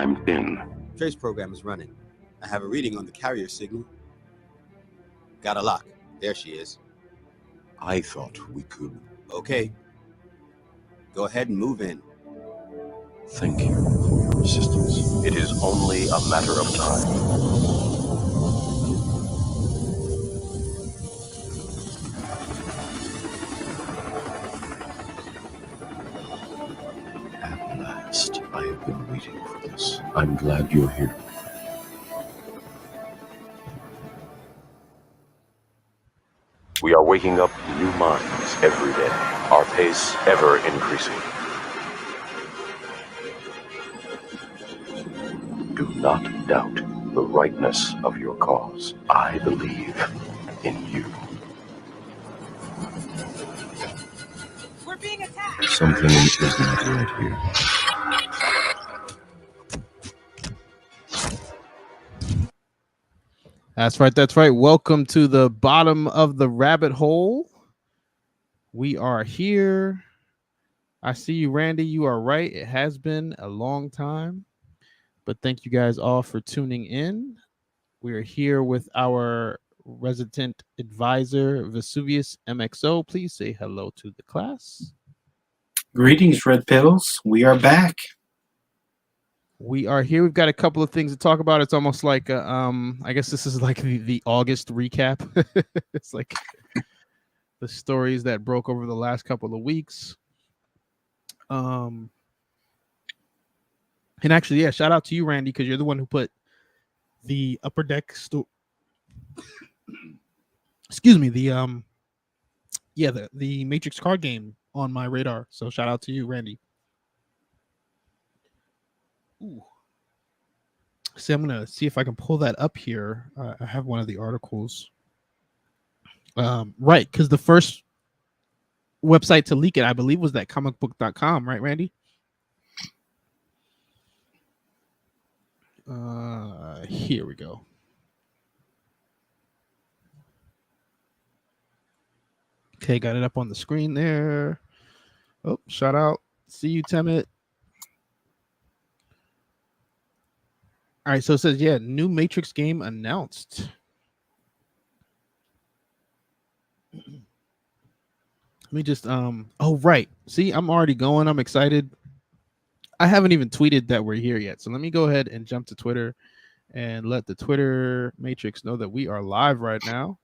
I'm in. Trace program is running. I have a reading on the carrier signal. Got a lock. There she is. I thought we could. Okay. Go ahead and move in. Thank you for your assistance. It is only a matter of time. At last, I have been waiting for this. I'm glad you're here. We are waking up new minds every day, our pace ever increasing. Do not doubt the rightness of your cause. I believe in you. We're being attacked! Something is not right here. That's right. That's right. Welcome to the bottom of the rabbit hole. We are here. I see you, Randy. You are right. It has been a long time, but thank you guys all for tuning in. We are here with our resident advisor, Vesuvius MXO. Please say hello to the class. Greetings, Red Pills. We are back. We are here. We've got a couple of things to talk about. It's almost like I guess this is like the August recap. It's like the stories that broke over the last couple of weeks. And actually, yeah, shout out to you, Randy, because you're the one who put the Upper Deck excuse me, the Matrix card game on my radar. So shout out to you, Randy. Ooh. See, I'm gonna see if I can pull that up here. I have one of the articles. Right, because the first website to leak it, I believe, was that comicbook.com, right, Randy? Here we go. Okay, got it up on the screen there. Oh, shout out. See you, Temet. All right, so it says, yeah, new Matrix game announced. Let me just oh right. See, I'm already going. I'm excited. I haven't even tweeted that we're here yet. So let me go ahead and jump to Twitter and let the Twitter Matrix know that we are live right now.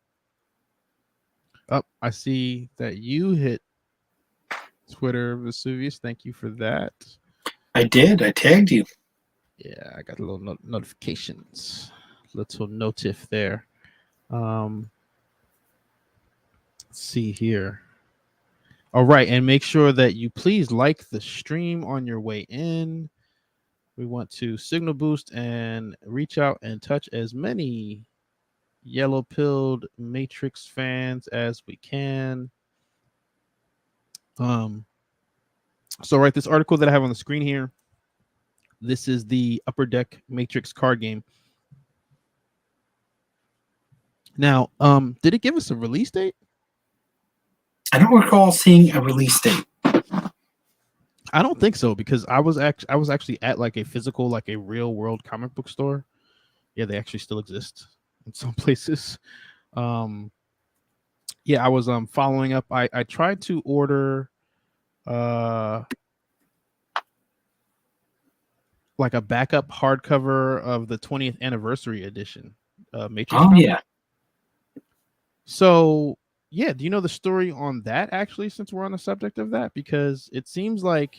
Oh, I see that you hit Twitter, Vesuvius. Thank you for that. I did. I tagged you. Yeah, I got a little notifications, little notif there. Let's see here. All right, and make sure that you please like the stream on your way in. We want to signal boost and reach out and touch as many yellow-pilled Matrix fans as we can. So right, this article that I have on the screen here, this is the Upper Deck Matrix card game. Now, did it give us a release date? I don't recall seeing a release date. I don't think so, because I was actually at like a physical, like a real world comic book store. Yeah, they actually still exist in some places. Yeah, I was following up. I tried to order like a backup hardcover of the 20th anniversary edition Matrix. Oh comic. yeah. So yeah, do you know the story on that, actually, since we're on the subject of that? Because it seems like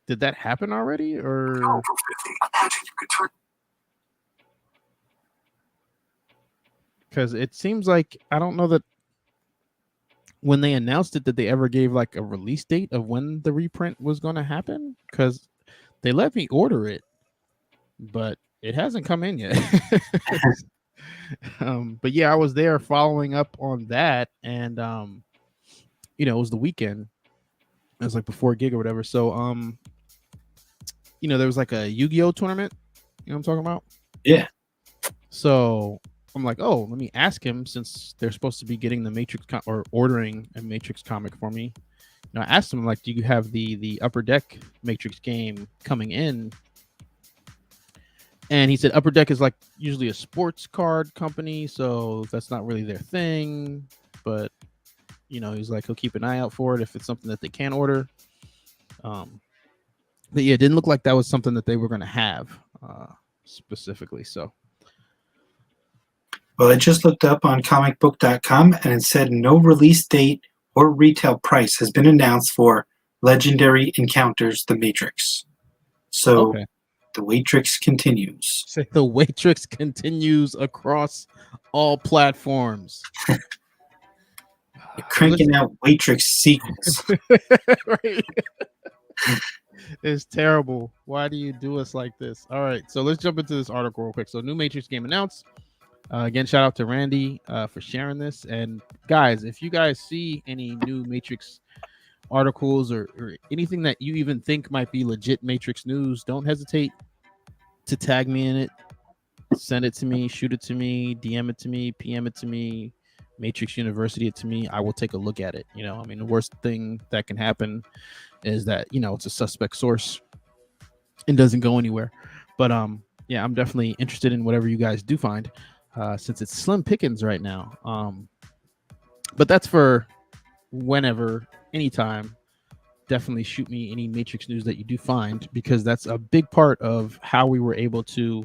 did that happen already, or because it seems like, I don't know that when they announced it that they ever gave like a release date of when the reprint was going to happen, because they let me order it, but it hasn't come in yet. But yeah, I was there following up on that, and it was the weekend. It was like before a gig or whatever. So there was like a Yu-Gi-Oh tournament. You know what I'm talking about? Yeah. So I'm like, oh, let me ask him, since they're supposed to be getting the Matrix or ordering a Matrix comic for me. I asked him, like, do you have the Upper Deck Matrix game coming in? And he said Upper Deck is like usually a sports card company, so that's not really their thing. But he's like he'll keep an eye out for it if it's something that they can order. But yeah, it didn't look like that was something that they were going to have specifically. So, Well, I just looked up on comicbook.com and it said no release date or retail price has been announced for Legendary Encounters The Matrix. So okay. the Matrix continues. Say the Matrix continues across all platforms. They're cranking out Matrix sequels. Right. It's terrible. Why do you do us like this? All right, so let's jump into this article real quick. So, new Matrix game announced. Again, shout out to Randy for sharing this. And guys, if you guys see any new Matrix articles or anything that you even think might be legit Matrix news, don't hesitate to tag me in it. Send it to me, shoot it to me, DM it to me, PM it to me, Matrix University it to me. I will take a look at it. The worst thing that can happen is that it's a suspect source and doesn't go anywhere. But yeah, I'm definitely interested in whatever you guys do find, since it's slim pickings right now. But that's for whenever, anytime. Definitely shoot me any Matrix news that you do find, because that's a big part of how we were able to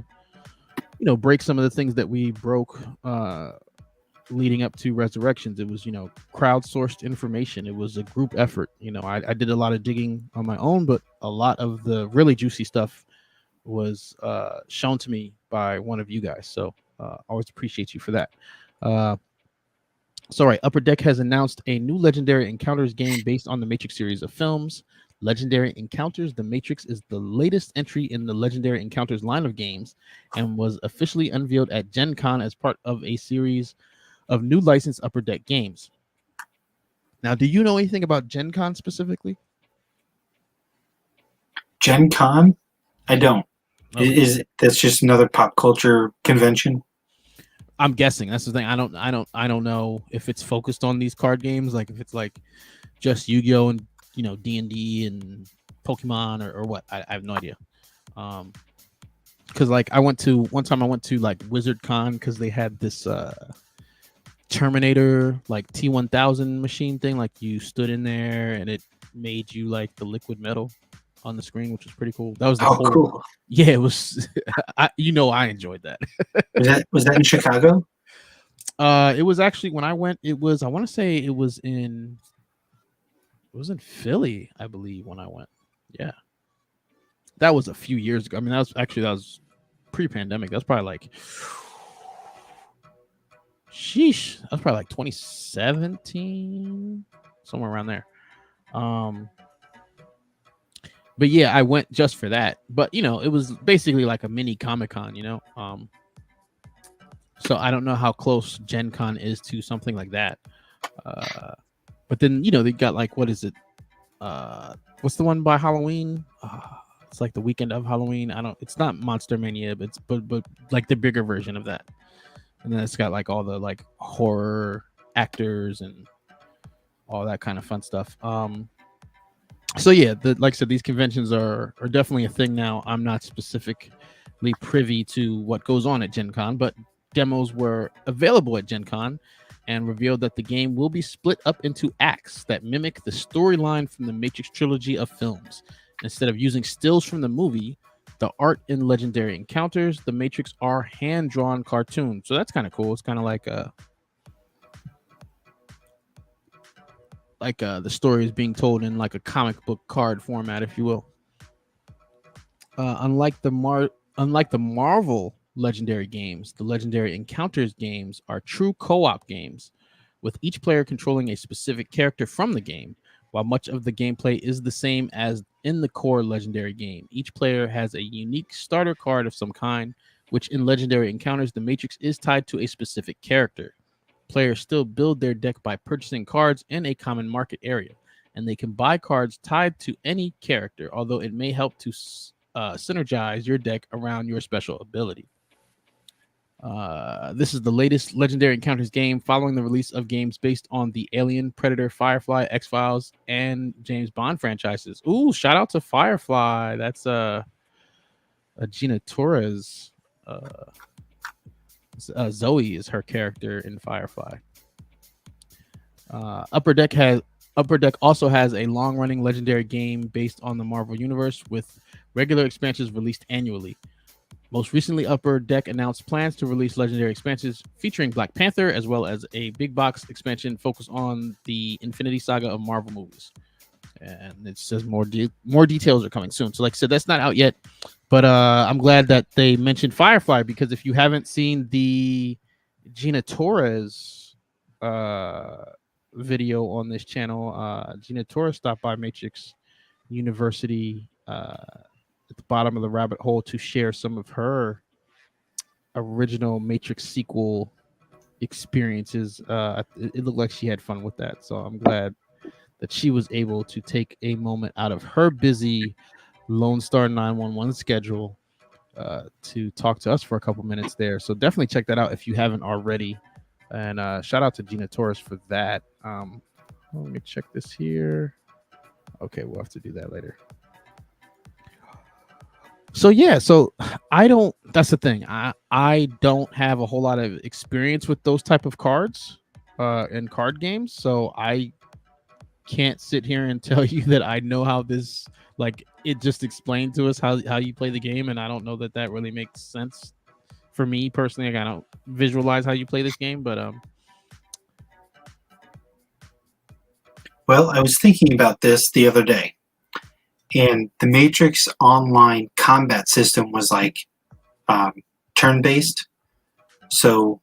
break some of the things that we broke leading up to Resurrections. It was crowdsourced information. It was a group effort. I did a lot of digging on my own, but a lot of the really juicy stuff was shown to me by one of you guys. So always appreciate you for that. So, right, Upper Deck has announced a new Legendary Encounters game based on the Matrix series of films. Legendary Encounters The Matrix is the latest entry in the Legendary Encounters line of games and was officially unveiled at Gen Con as part of a series of new licensed Upper Deck games. Now, do you know anything about Gen Con specifically? Gen Con? I don't. Okay. That's just another pop culture convention? I'm guessing that's the thing. I don't know if it's focused on these card games, like if it's like just Yu-Gi-Oh and D&D and Pokemon or what. I have no idea. Because like one time I went to like Wizard Con because they had this Terminator like T1000 machine thing. Like you stood in there and it made you like the liquid metal on the screen, which was pretty cool. That was the whole. Cool. Yeah, it was. I enjoyed that. Was that in Chicago? It was actually when I went. It was. I want to say it was in Philly, I believe, when I went. Yeah, that was a few years ago. I mean, that was pre-pandemic. That's probably like, sheesh. That's probably like 2017, somewhere around there. But yeah, I went just for that. But it was basically like a mini Comic-Con. So I don't know how close Gen Con is to something like that. But then they got like, what is it? What's the one by Halloween? It's like the weekend of Halloween. It's not Monster Mania, but but like the bigger version of that. And then it's got like all the like horror actors and all that kind of fun stuff. So yeah, like I said, these conventions are definitely a thing now. I'm not specifically privy to what goes on at Gen Con, but demos were available at Gen Con and revealed that the game will be split up into acts that mimic the storyline from the Matrix trilogy of films. Instead of using stills from the movie, the art in Legendary Encounters, the Matrix are hand-drawn cartoons. So that's kind of cool. It's kind of like the story is being told in like a comic book card format, if you will. Unlike the Marvel Legendary games, the Legendary Encounters games are true co-op games, with each player controlling a specific character from the game. While much of the gameplay is the same as in the core Legendary game, each player has a unique starter card of some kind, which in Legendary Encounters, the Matrix is tied to a specific character. Players still build their deck by purchasing cards in a common market area, and they can buy cards tied to any character, although it may help to synergize your deck around your special ability. This is the latest Legendary Encounters game following the release of games based on the Alien, Predator, Firefly, X-Files, and James Bond franchises. Ooh, shout out to Firefly. That's Gina Torres. Zoe is her character in Firefly. Upper Deck also has a long-running legendary game based on the Marvel Universe with regular expansions released annually. Most recently, Upper Deck announced plans to release legendary expansions featuring Black Panther, as well as a big box expansion focused on the Infinity Saga of Marvel movies. And it says more details are coming soon. So, like I said, that's not out yet, but I'm glad that they mentioned Firefly, because if you haven't seen the Gina Torres video on this channel, Gina Torres stopped by Matrix University at the bottom of the rabbit hole to share some of her original Matrix sequel experiences. It looked like she had fun with that, so I'm glad that she was able to take a moment out of her busy Lone Star 911 schedule to talk to us for a couple minutes there. So definitely check that out if you haven't already. And shout out to Gina Torres for that. Let me check this here. Okay, we'll have to do that later. So yeah, so that's the thing. I don't have a whole lot of experience with those type of cards and card games. So I can't sit here and tell you that I know how this, like, it just explained to us how you play the game, and I don't know that really makes sense for me personally. Like, I don't visualize how you play this game, but Well, I was thinking about this the other day, and the Matrix Online combat system was like turn-based. So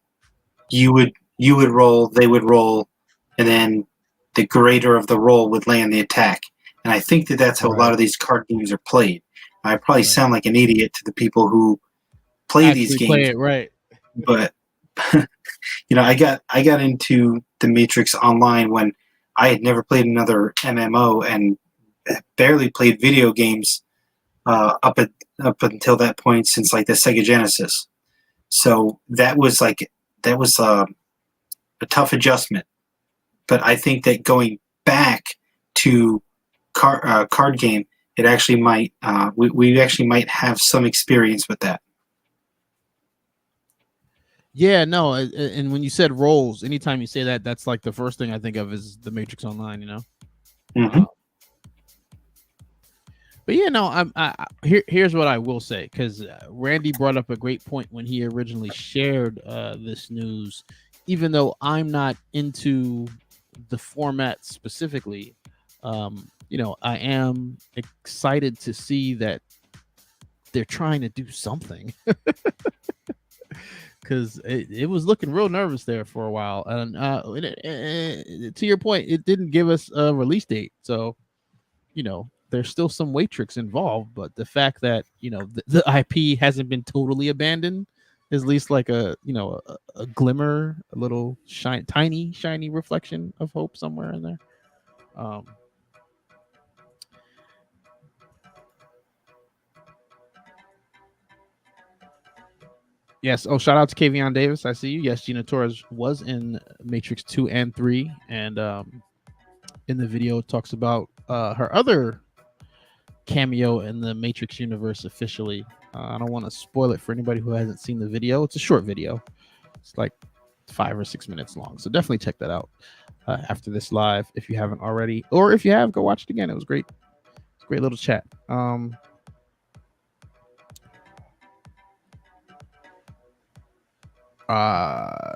you would roll, they would roll, and then the greater of the roll would land the attack. And I think that's how a lot of these card games are played. I probably sound like an idiot to the people who play these games. Play it, right. But I got into the Matrix Online when I had never played another MMO and barely played video games up until that point since like the Sega Genesis. So that was a tough adjustment. But I think that going back to card game, it actually might we actually might have some experience with that. Yeah, no, and when you said roles, anytime you say that, that's like the first thing I think of is the Matrix Online, Mm-hmm. But yeah, no, here's what I will say, because Randy brought up a great point when he originally shared this news. Even though I'm not into the format specifically, I am excited to see that they're trying to do something. Because it was looking real nervous there for a while, and to your point, it didn't give us a release date, so there's still some Matrix involved. But the fact that the IP hasn't been totally abandoned is at least like a glimmer, a little tiny shiny reflection of hope somewhere in there. Yes. Oh, shout out to Kavion Davis. I see you. Yes, Gina Torres was in Matrix 2 and 3. And in the video, talks about her other cameo in the Matrix universe officially. I don't want to spoil it for anybody who hasn't seen the video. It's a short video. It's like 5 or 6 minutes long. So definitely check that out after this live if you haven't already. Or if you have, go watch it again. It was great. It's a great little chat.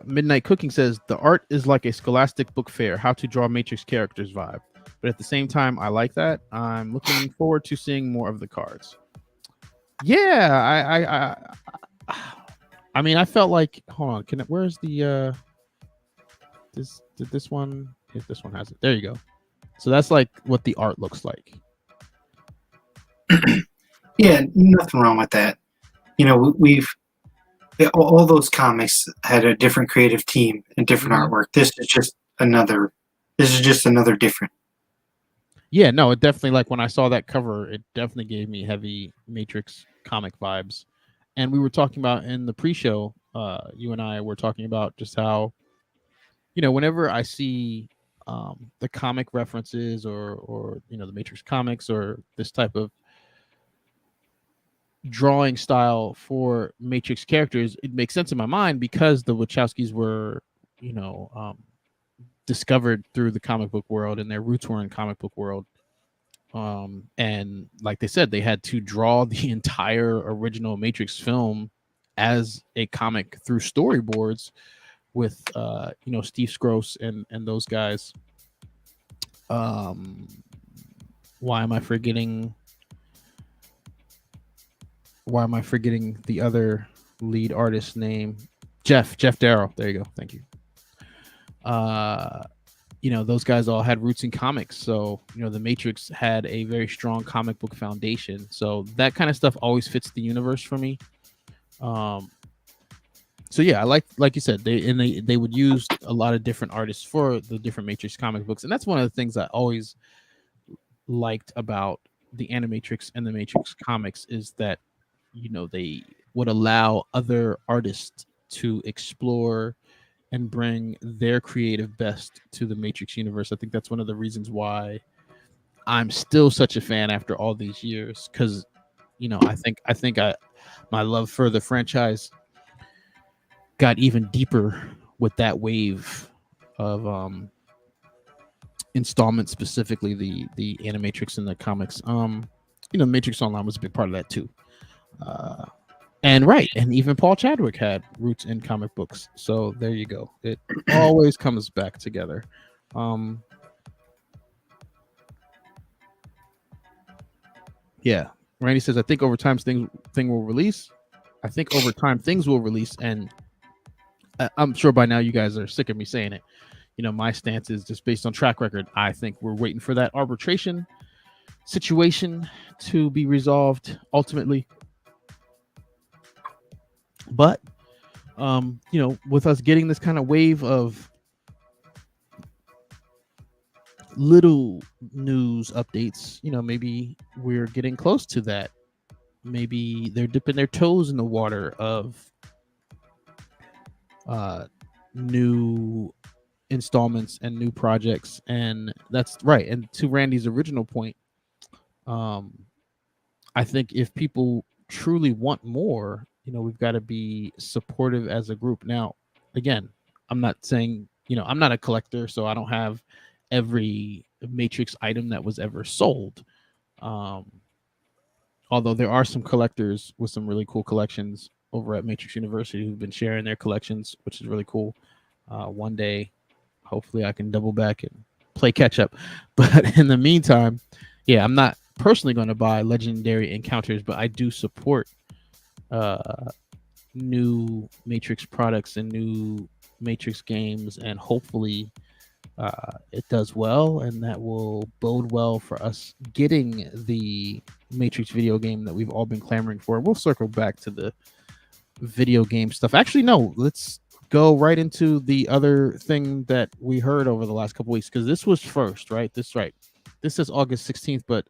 Midnight Cooking says the art is like a Scholastic book fair, how to draw Matrix characters vibe. But at the same time, I like that. I'm looking forward to seeing more of the cards. Yeah, I mean, I felt like, hold on, where's the this one? If this one has it, there you go. So that's like what the art looks like. Yeah, nothing wrong with that. We've all those comics had a different creative team and different artwork. This is just another different. Yeah, no, it definitely, like when I saw that cover, it definitely gave me heavy Matrix comic vibes. And we were talking about in the pre-show, you and I were talking about just how, whenever I see the comic references or the Matrix comics or this type of drawing style for Matrix characters, it makes sense in my mind because the Wachowskis were, discovered through the comic book world and their roots were in comic book world. And like they said, they had to draw the entire original Matrix film as a comic through storyboards with Steve Scroce and those guys. Why am I forgetting the other lead artist's name? Jeff Darrow. There you go. Thank you. Those guys all had roots in comics. So, the Matrix had a very strong comic book foundation. So that kind of stuff always fits the universe for me. So yeah, I like you said, they would use a lot of different artists for the different Matrix comic books. And that's one of the things I always liked about the Animatrix and the Matrix comics is that, they would allow other artists to explore and bring their creative best to the Matrix universe. I think that's one of the reasons why I'm still such a fan after all these years. Cause I think my love for the franchise got even deeper with that wave of installments, specifically the Animatrix and the comics. Matrix Online was a big part of that too. And even Paul Chadwick had roots in comic books. So there you go. It always comes back together. Yeah. Randy says, I think over time thing will release. I think over time things will release, and I'm sure by now you guys are sick of me saying it. My stance is just based on track record. I think we're waiting for that arbitration situation to be resolved ultimately. But with us getting this kind of wave of little news updates, maybe we're getting close to that. Maybe they're dipping their toes in the water of new installments and new projects. And that's right. And to Randy's original point, I think if people truly want more, we've got to be supportive as a group. Now, again, I'm not saying, I'm not a collector, so I don't have every Matrix item that was ever sold. Although there are some collectors with some really cool collections over at Matrix University who've been sharing their collections, which is really cool. One day, hopefully I can double back and play catch up. But in the meantime, yeah, I'm not personally going to buy Legendary Encounters, but I do support new Matrix products and new Matrix games, and hopefully it does well, and that will bode well for us getting the Matrix video game that we've all been clamoring for. We'll circle back to the video game stuff. Actually, no, let's go right into the other thing that we heard over the last couple weeks, because this was first, right? This is August 16th, but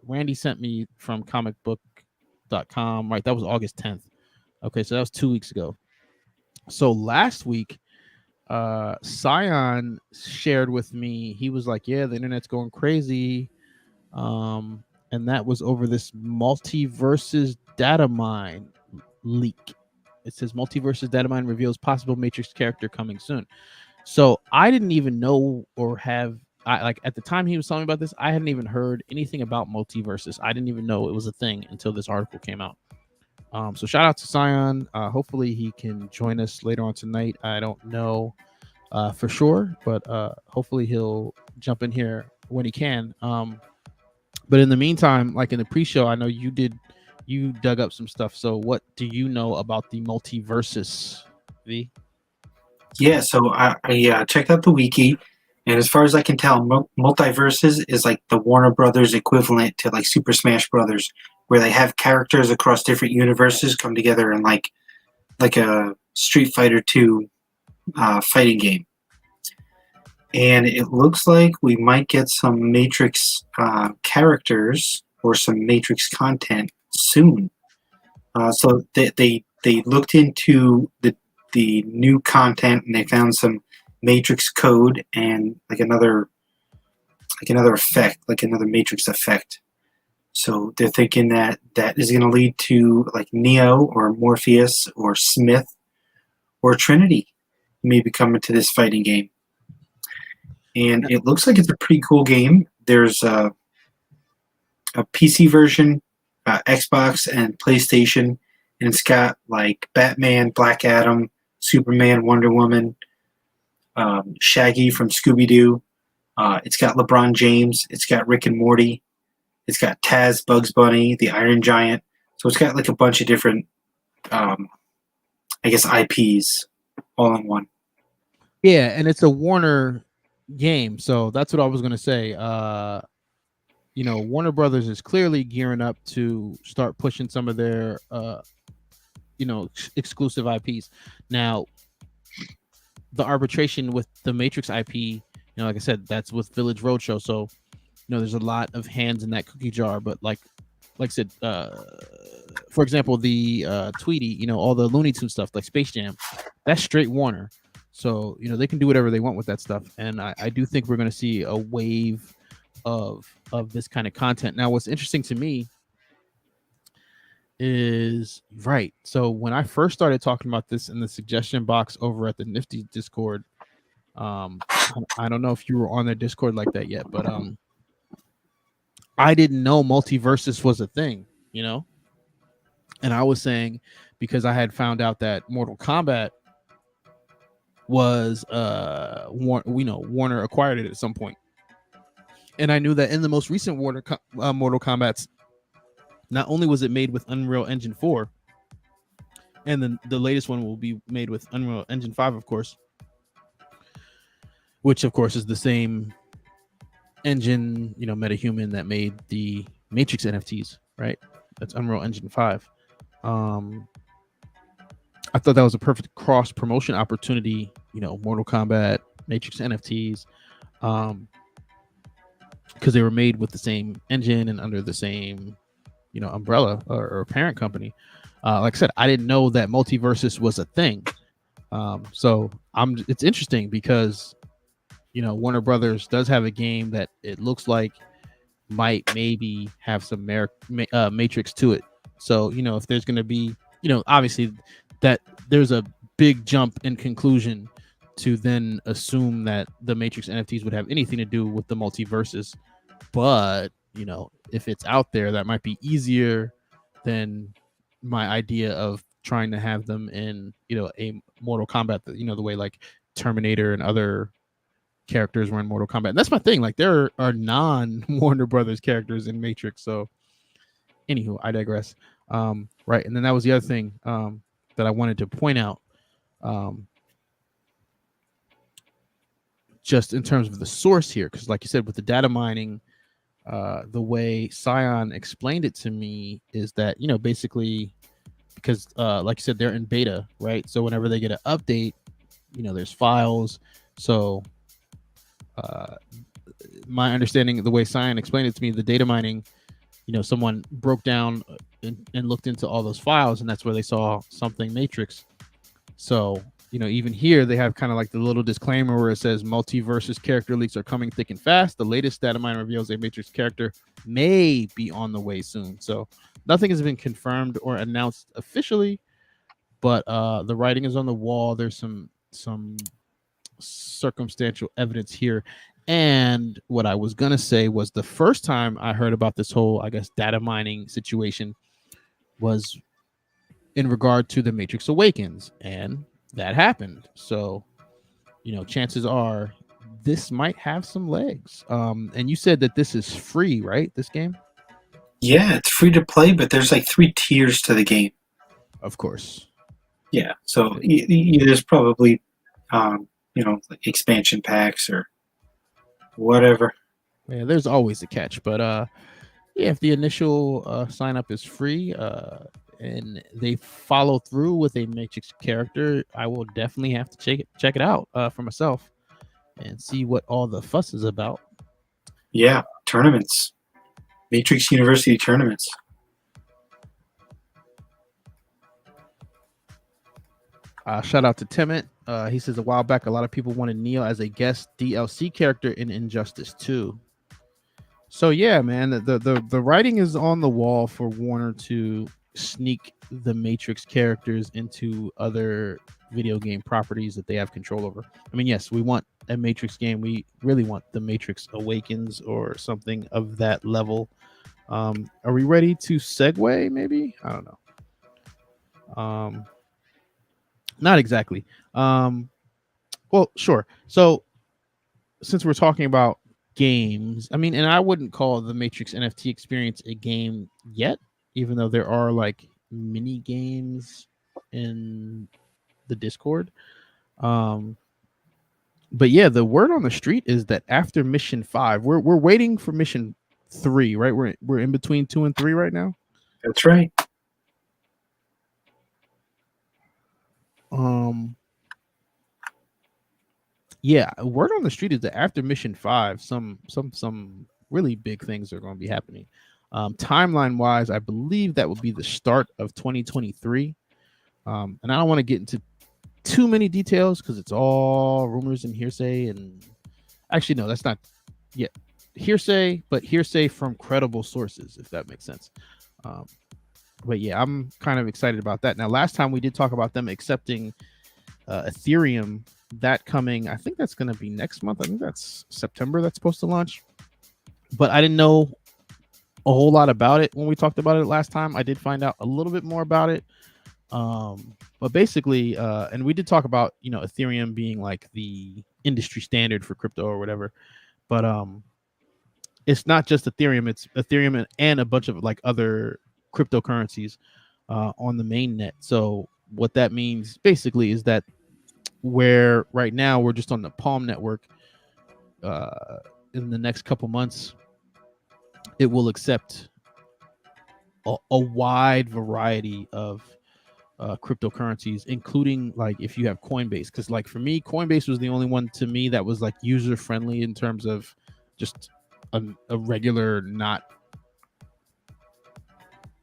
Randy sent me from comicbook.com, right? That was August 10th. Okay, so that was 2 weeks ago. So last week, Scion shared with me, he was like, yeah, the internet's going crazy. And that was over this Multiversus data mine leak. It says Multiversus data mine reveals possible Matrix character coming soon. So I didn't even know or have, at the time he was telling me about this, I hadn't even heard anything about Multiversus. I didn't even know it was a thing until this article came out. So shout out to Scion. Hopefully he can join us later on tonight. I don't know for sure, but hopefully he'll jump in here when he can. But in the meantime, like in the pre-show, I know you dug up some stuff. So what do you know about the Multiversus, V? Yeah, so I checked out the wiki, and as far as I can tell, Multiversus is like the Warner Brothers equivalent to like Super Smash Brothers, where they have characters across different universes come together in like a Street Fighter 2 fighting game. And it looks like we might get some Matrix characters or some Matrix content soon. So they looked into the new content, and they found some Matrix code and like another effect, like another Matrix effect. So they're thinking that that is going to lead to like Neo or Morpheus or Smith or Trinity maybe coming to this fighting game. And it looks like it's a pretty cool game. There's a PC version, Xbox, and PlayStation, and it's got like Batman, Black Adam, Superman, Wonder Woman, Shaggy from Scooby Doo. It's got LeBron James. It's got Rick and Morty. It's got Taz, Bugs Bunny, the Iron Giant. So it's got like a bunch of different, I guess, IPs all in one. Yeah, and it's a Warner game, so that's what I was going to say. Warner Brothers is clearly gearing up to start pushing some of their, exclusive IPs. Now, the arbitration with the Matrix IP, like I said, that's with Village Roadshow. So, there's a lot of hands in that cookie jar. But like I said, for example, the Tweety, all the Looney Tunes stuff, like Space Jam, that's straight Warner. So, they can do whatever they want with that stuff. And I do think we're going to see a wave of this kind of content. Now, what's interesting to me is, right, so when I first started talking about this in the suggestion box over at the Nifty Discord, I don't know if you were on their Discord like that yet, but I didn't know Multiversus was a thing, and I was saying, because I had found out that Mortal Kombat was Warner acquired it at some point, and I knew that in the most recent Mortal Kombat's, not only was it made with Unreal Engine 4, and then the latest one will be made with Unreal Engine 5, of course, which of course is the same engine, MetaHuman that made the Matrix NFTs, right? That's Unreal Engine 5. I thought that was a perfect cross promotion opportunity, Mortal Kombat, Matrix NFTs, because they were made with the same engine and under the same, umbrella or parent company. Like I said, I didn't know that Multiversus was a thing. So it's interesting because, Warner Brothers does have a game that it looks like might maybe have some Matrix to it. So, if there's going to be, obviously that there's a big jump in conclusion to then assume that the Matrix NFTs would have anything to do with the Multiversus. But, if it's out there, that might be easier than my idea of trying to have them in, a Mortal Kombat, the way like Terminator and other characters were in Mortal Kombat. And that's my thing. Like, there are non-Warner Brothers characters in Matrix. So, anywho, I digress. Right. And then that was the other thing that I wanted to point out. Just in terms of the source here, because like you said, with the data mining, the way Scion explained it to me is that, basically, because like you said, they're in beta, right? So whenever they get an update, there's files. So my understanding of the way Scion explained it to me, the data mining, someone broke down and looked into all those files, and that's where they saw something Matrix. So, even here they have kind of like the little disclaimer where it says Multiversus character leaks are coming thick and fast. The latest data mine reveals a Matrix character may be on the way soon. So nothing has been confirmed or announced officially, but the writing is on the wall. There's some circumstantial evidence here. And what I was going to say was the first time I heard about this whole, I guess, data mining situation was in regard to the Matrix Awakens, and that happened. So, chances are this might have some legs. And you said that this is free, right? This game? Yeah, it's free to play, but there's like 3 tiers to the game. Of course. Yeah, so there's probably, like expansion packs or whatever. Yeah, there's always a catch, but yeah, if the initial sign up is free, and they follow through with a Matrix character, I will definitely have to check it out for myself and see what all the fuss is about. Yeah, tournaments, Matrix University tournaments. Shout out to Timit. He says a while back, a lot of people wanted Neo as a guest DLC character in Injustice 2. So yeah, man, the writing is on the wall for Warner to sneak the Matrix characters into other video game properties that they have control over. I mean, yes, we want a Matrix game. We really want the Matrix Awakens or something of that level. Are we ready to segue? Maybe, I don't know. Not exactly. Well, sure. So since we're talking about games, I mean, and I wouldn't call the Matrix NFT experience a game yet, even though there are like mini games in the Discord. But yeah, the word on the street is that after mission 5, we're waiting for mission 3, right? We're in between 2 and 3 right now. That's right. Yeah, word on the street is that after mission 5, some really big things are going to be happening. Timeline wise, I believe that will be the start of 2023. And I don't want to get into too many details because it's all rumors and hearsay. And actually, no, that's not yet hearsay, but hearsay from credible sources, if that makes sense. But yeah, I'm kind of excited about that. Now, last time we did talk about them accepting Ethereum, that coming, I think that's going to be next month. I think that's September that's supposed to launch. But I didn't know a whole lot about it when we talked about it last time. I did find out a little bit more about it. But basically, and we did talk about, Ethereum being like the industry standard for crypto or whatever. But it's not just Ethereum, it's Ethereum and a bunch of like other cryptocurrencies on the main net. So what that means basically is that where right now we're just on the Palm network, in the next couple months, it will accept a wide variety of cryptocurrencies, including like if you have Coinbase. Because like for me, Coinbase was the only one to me that was like user friendly in terms of just a regular, not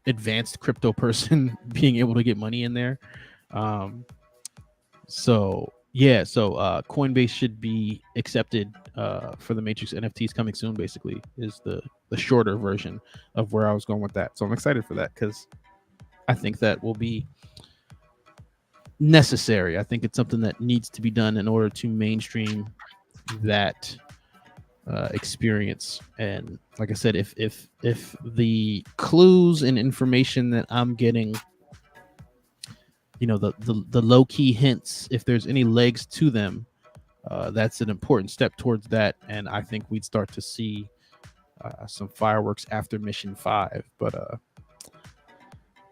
advanced crypto person being able to get money in there. So Coinbase should be accepted for the Matrix NFTs coming soon. Basically, is the shorter version of where I was going with that. So I'm excited for that because I think that will be necessary. I think it's something that needs to be done in order to mainstream that experience. And like I said, if the clues and information that I'm getting, the low key hints, if there's any legs to them, that's an important step towards that. And I think we'd start to see some fireworks after mission 5. But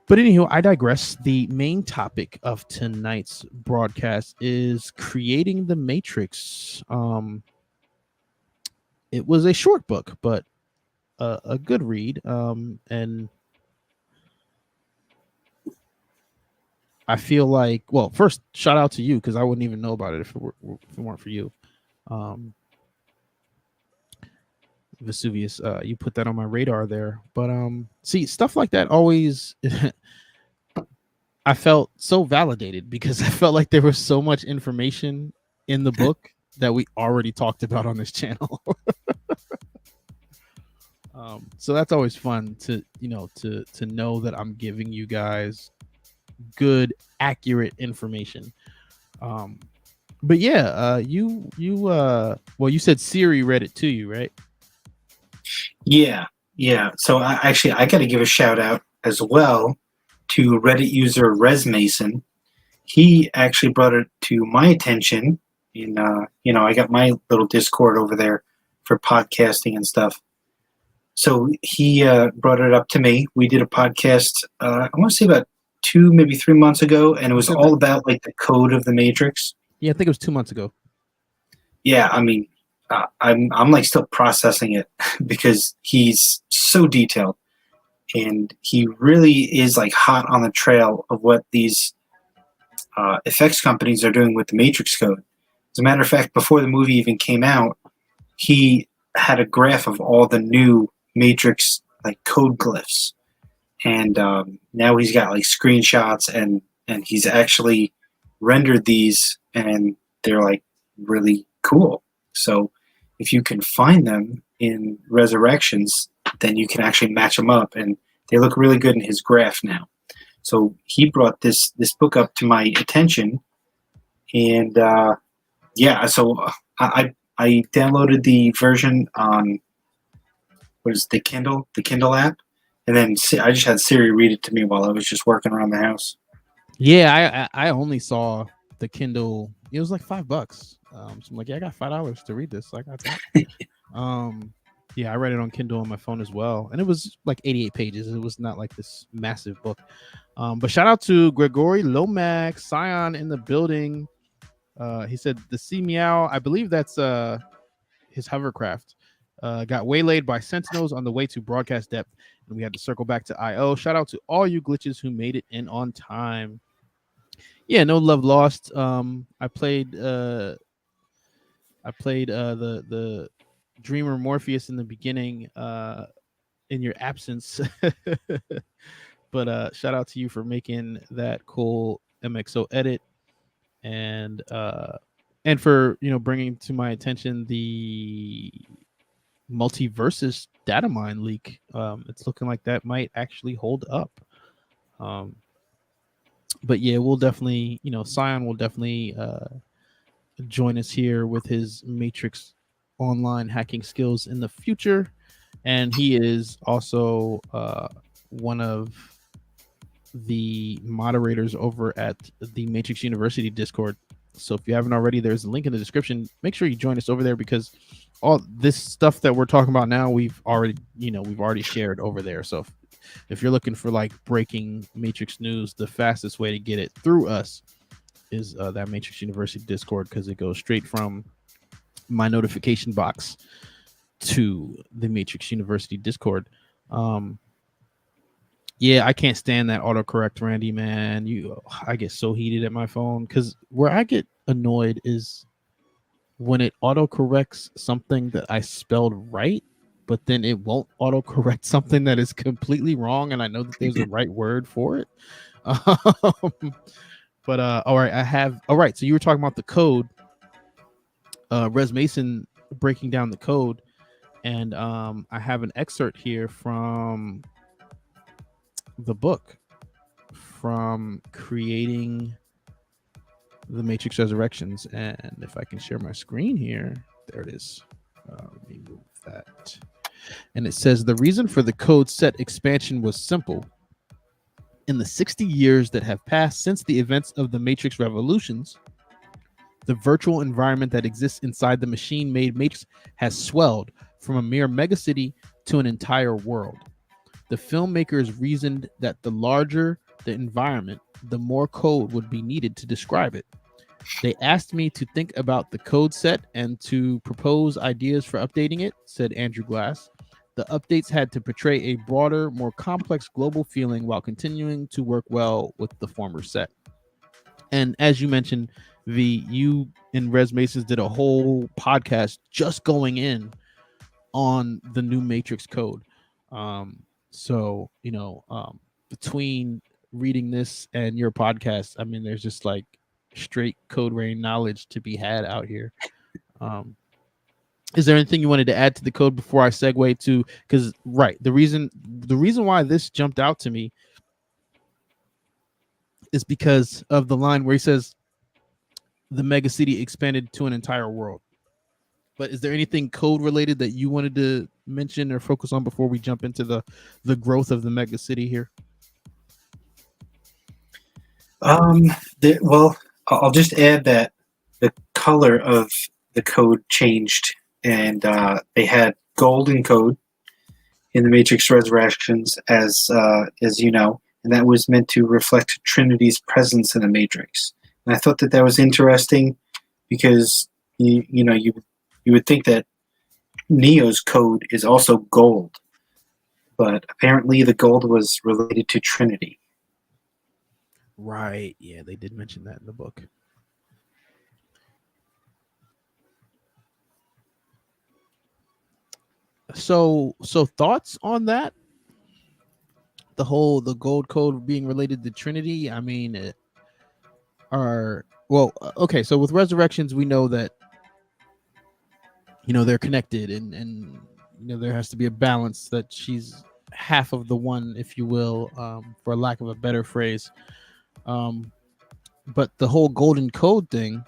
anywho, I digress. The main topic of tonight's broadcast is creating the Matrix. It was a short book, but a good read. And I feel like, well, first, shout out to you because I wouldn't even know about it if it weren't for you. Vesuvius, you put that on my radar there. But see, stuff like that always I felt so validated because I felt like there was so much information in the book that we already talked about on this channel. So that's always fun to know that I'm giving you guys good, accurate information. But yeah, you said Siri read it to you, right? Yeah. So I got to give a shout out as well to Reddit user Res Mason. He actually brought it to my attention. I got my little Discord over there for podcasting and stuff. So he brought it up to me. We did a podcast, I want to say about 2, maybe 3 months ago, and it was all about like the code of the Matrix. Yeah, I think it was 2 months ago. Yeah, I mean, I'm like still processing it because he's so detailed, and he really is like hot on the trail of what these effects companies are doing with the Matrix code. As a matter of fact, before the movie even came out, he had a graph of all the new Matrix like code glyphs, and now he's got like screenshots and he's actually rendered these, and they're like really cool. So if you can find them, in Resurrections, then you can actually match them up, and they look really good in his graph now. So he brought this book up to my attention, and so I downloaded the version on what is the Kindle app, and then I just had Siri read it to me while I was just working around the house. Yeah, I only saw the Kindle. It was like $5. So I'm like, yeah, I got $5 to read this. I got that. Yeah, I read it on Kindle on my phone as well, and it was like 88 pages. It was not like this massive book. But shout out to Gregory Lomax, Scion in the building. He said the sea meow. I believe that's his hovercraft. Got waylaid by sentinels on the way to broadcast depth, and we had to circle back to IO. Shout out to all you glitches who made it in on time. Yeah, no love lost. I played the Dreamer Morpheus in the beginning in your absence. But shout out to you for making that cool MXO edit, and for bringing to my attention the Multiversus data mine leak. It's looking like that might actually hold up. But yeah, we'll definitely, Scion will definitely join us here with his Matrix online hacking skills in the future. And he is also one of the moderators over at the Matrix University Discord. So if you haven't already, there's a link in the description. Make sure you join us over there, because all this stuff that we're talking about now, we've already shared over there. So if you're looking for like breaking Matrix news, the fastest way to get it through us is that Matrix University Discord, because it goes straight from my notification box to the Matrix University Discord. Yeah, I can't stand that autocorrect, Randy, man. I get so heated at my phone, because where I get annoyed is when it autocorrects something that I spelled right, but then it won't autocorrect something that is completely wrong, and I know that there's a right word for it. But all right, so you were talking about the code, Res Mason breaking down the code, and I have an excerpt here from the book, from creating the Matrix Resurrections. And if I can share my screen here, there it is. Let me move that. And it says the reason for the code set expansion was simple. In the 60 years that have passed since the events of the Matrix revolutions, the virtual environment that exists inside the machine-made Matrix has swelled from a mere megacity to an entire world. The filmmakers reasoned that the larger the environment, the more code would be needed to describe it. They asked me to think about the code set and to propose ideas for updating it, said Andrew Glass. The updates had to portray a broader, more complex global feeling while continuing to work well with the former set. And as you mentioned, you and Res Masons did a whole podcast just going in on the new Matrix code. So, between reading this and your podcast, I mean, there's just like straight code rain knowledge to be had out here. Is there anything you wanted to add to the code before I segue to, because the reason why this jumped out to me is because of the line where he says the mega city expanded to an entire world. But is there anything code related that you wanted to mention or focus on before we jump into the growth of the mega city here? Well, I'll just add that the color of the code changed, and they had golden code in the Matrix Resurrections, as you know, and that was meant to reflect Trinity's presence in the Matrix. And I thought that was interesting, because you would think that Neo's code is also gold, but apparently the gold was related to Trinity. Right. Yeah, they did mention that in the book. So thoughts on that? The gold code being related to Trinity. I mean, okay. So with Resurrections, we know that they're connected, and there has to be a balance, that she's half of the one, if you will, for lack of a better phrase. But the whole golden code thing,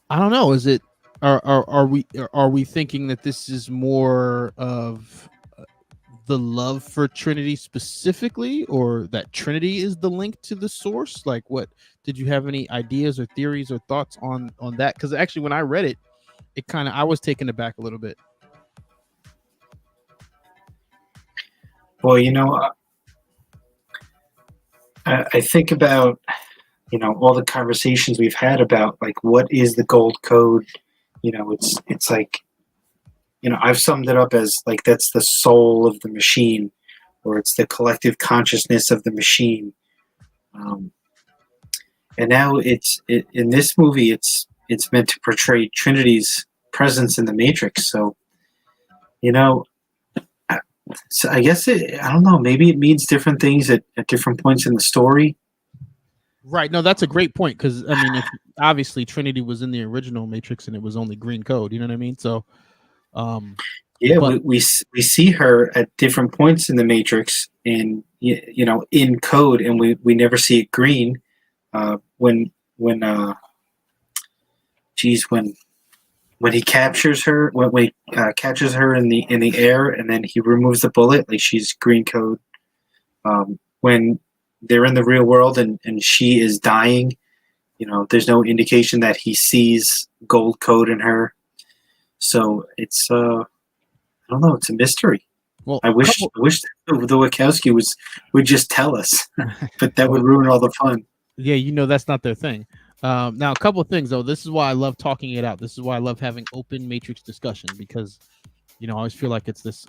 I don't know. Is it are we thinking that this is more of the love for Trinity specifically, or that Trinity is the link to the source? Like, what did you have any ideas or theories or thoughts on that? Because actually, when I read it, I was taken aback a little bit. Well, I think about all the conversations we've had about like what is the gold code. It's like I've summed it up as like that's the soul of the machine, or it's the collective consciousness of the machine. And now in this movie, it's meant to portray Trinity's presence in the Matrix. So, so I guess I don't know. Maybe it means different things at different points in the story. Right. No, that's a great point, because I mean, if obviously Trinity was in the original Matrix and it was only green code, you know what I mean? So, yeah, but we see her at different points in the Matrix, and in code, and we never see it green. When he captures her, when he catches her in the air, and then he removes the bullet, like she's green code. When they're in the real world and she is dying, there's no indication that he sees gold code in her. So it's I don't know, it's a mystery. well, I wish the Wachowski would just tell us, but that would ruin all the fun. yeah, that's not their thing. Now, a couple of things though. This is why I love talking it out. This is why I love having open Matrix discussion, because I always feel like it's this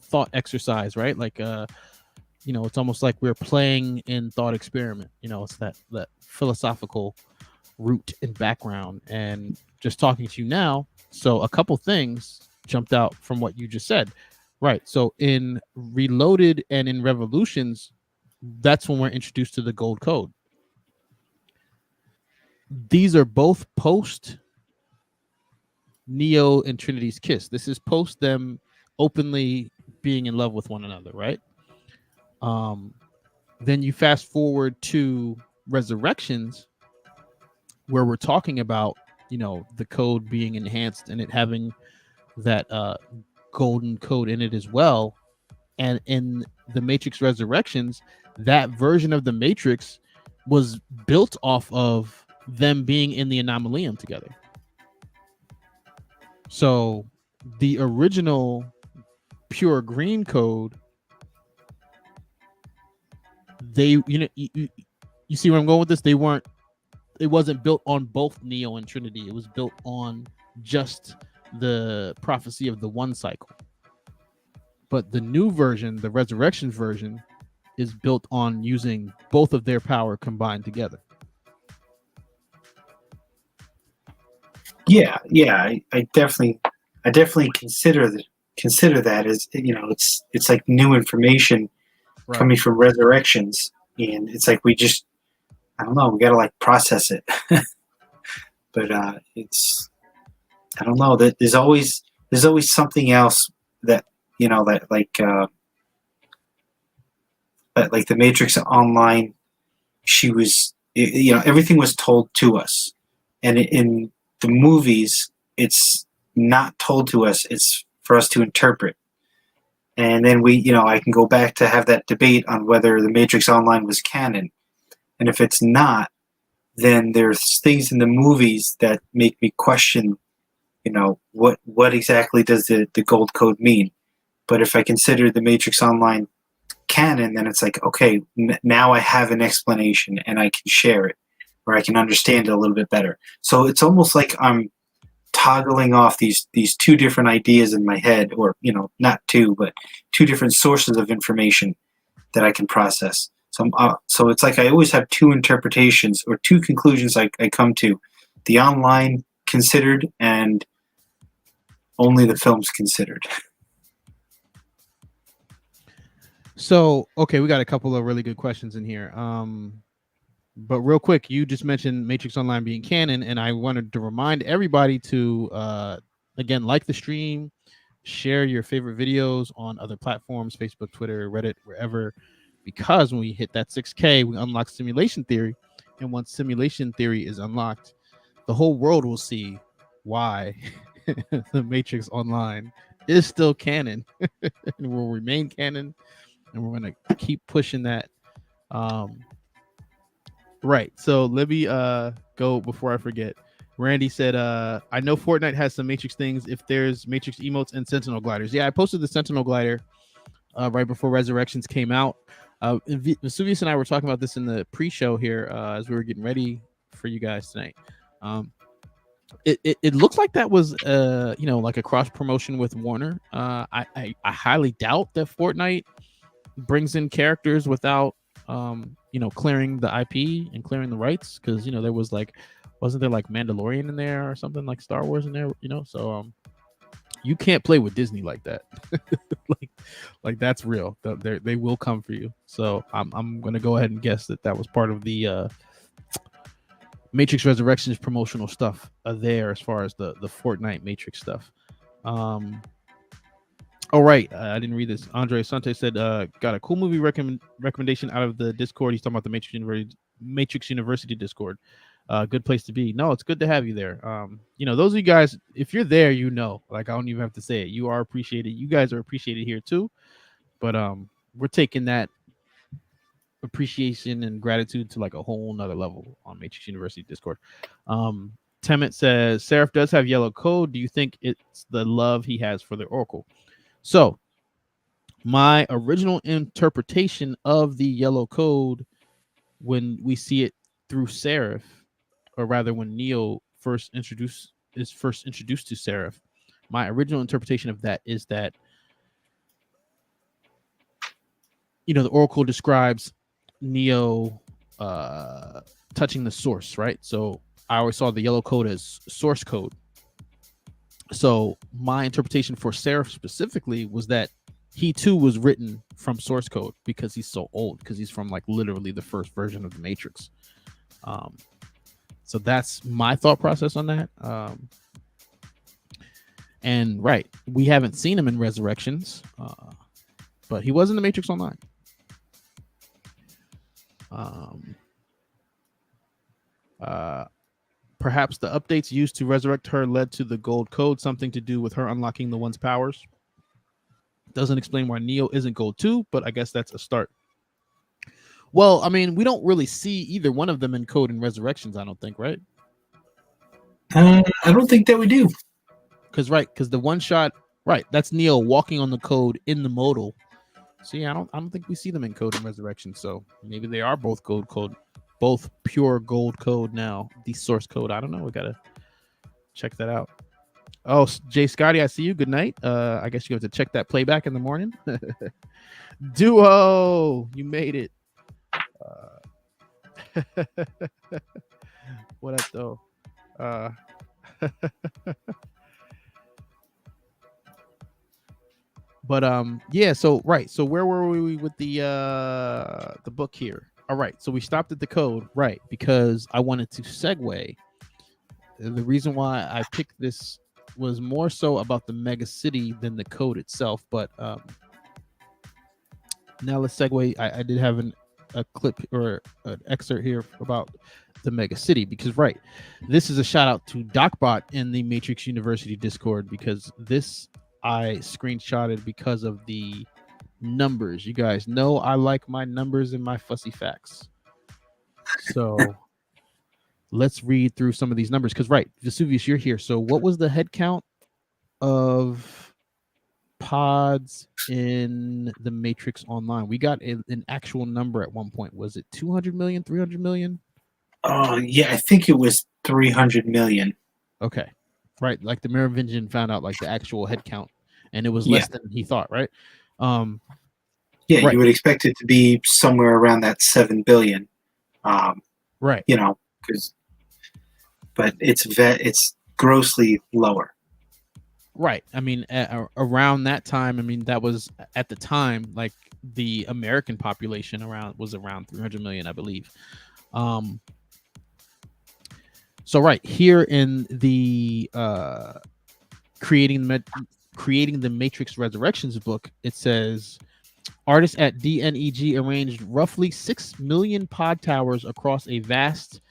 thought exercise, right? Like it's almost like we're playing in thought experiment. It's that philosophical root and background, and just talking to you now. So a couple things jumped out from what you just said. Right. So in Reloaded and in Revolutions, that's when we're introduced to the gold code. These are both post Neo and Trinity's kiss. This is post them openly being in love with one another, right? Then you fast forward to Resurrections, where we're talking about the code being enhanced and it having that golden code in it as well. And in the Matrix Resurrections, that version of the Matrix was built off of them being in the Anomalium together. So the original pure green code, they you see where I'm going with this? It wasn't built on both Neo and Trinity. It was built on just the prophecy of the one cycle. But the new version, the Resurrection version, is built on using both of their power combined together. Yeah, I definitely consider that as it's like new information coming from Resurrections, and it's like we just I don't know, we gotta like process it. But it's I don't know, that there's always something else that that like the Matrix Online, she was everything was told to us, and in the movies it's not told to us, it's for us to interpret. And then I can go back to have that debate on whether the Matrix Online was canon, and if it's not, then there's things in the movies that make me question what exactly does the gold code mean. But if I consider the Matrix Online canon, then it's like, okay, now I have an explanation and I can share it, or I can understand it a little bit better. So it's almost like I'm toggling off these two different ideas in my head, or not two, but two different sources of information that I can process. So it's like I always have two interpretations or two conclusions I come to: the online considered and only the films considered. So, okay, we got a couple of really good questions in here. But real quick, you just mentioned Matrix Online being canon, and I wanted to remind everybody to again, like the stream, share your favorite videos on other platforms, Facebook, Twitter, Reddit, wherever, because when we hit that 6K, we unlock simulation theory, and once simulation theory is unlocked, the whole world will see why the Matrix Online is still canon and will remain canon, and we're going to keep pushing that. Right. So let me go before I forget. Randy said, I know Fortnite has some Matrix things if there's Matrix emotes and Sentinel gliders. Yeah, I posted the Sentinel glider right before Resurrections came out. Vesuvius and I were talking about this in the pre-show here as we were getting ready for you guys tonight. It looks like that was like a cross promotion with Warner. I highly doubt that Fortnite brings in characters without clearing the IP and clearing the rights, because there was wasn't there like Mandalorian in there or something, like Star Wars in there, so you can't play with Disney like that. like that's real. They will come for you. So I'm gonna go ahead and guess that was part of the Matrix Resurrections promotional stuff there, as far as the Fortnite Matrix stuff. All right, I didn't read this. Andre Sante said, got a cool movie recommendation out of the Discord. He's talking about the Matrix University Discord. Good place to be. No, it's good to have you there. Those of you guys, if you're there, like, I don't even have to say it. You are appreciated. You guys are appreciated here too. But we're taking that appreciation and gratitude to like a whole nother level on Matrix University Discord. Temet says, Seraph does have yellow code. Do you think it's the love he has for the Oracle? So my original interpretation of the yellow code, when we see it through Seraph, or rather when Neo is first introduced to Seraph, my original interpretation of that is that the Oracle describes Neo touching the source, right? So I always saw the yellow code as source code. So my interpretation for Seraph specifically was that he too was written from source code, because he's so old, because he's from like literally the first version of the Matrix. So that's my thought process on that. And right, we haven't seen him in Resurrections, but he was in the Matrix Online. Perhaps the updates used to resurrect her led to the gold code, something to do with her unlocking the one's powers. Doesn't explain why Neo isn't gold too, but I guess that's a start. Well, I mean, we don't really see either one of them in code in Resurrections, I don't think, right? I don't think that we do. Because the one shot, right, that's Neo walking on the code in the modal. See, I don't think we see them in code in Resurrection, so maybe they are both code, both pure gold code now. The source code, I don't know. We gotta check that out. Oh, Jay Scotty, I see you. Good night. I guess you have to check that playback in the morning. Duo, you made it. What up, though? But yeah. So right. So where were we with the book here? All right. So we stopped at the code, right? Because I wanted to segue. The reason why I picked this was more so about the mega city than the code itself. But now let's segue. I did have a clip or an excerpt here about the mega city, because right, this is a shout out to DocBot in the Matrix University Discord, because this I screenshotted because of the numbers. You guys know I like my numbers and my fussy facts. So let's read through some of these numbers, because right, Vesuvius, you're here. So what was the head count of pods in the Matrix Online? We got an actual number at one point. Was it 200 million, 300 million? Yeah, I think it was 300 million. Okay. Right. Like the Merovingian found out like the actual head count, and it was less than he thought, right? Yeah, right. You would expect it to be somewhere around that 7 billion. Right. But it's grossly lower. Right. I mean, around that time, I mean, that was at the time, like the American population was around 300 million, I believe. So right here in the creating the Matrix Resurrections book, it says artists at DNEG arranged roughly 6 million pod towers across a vast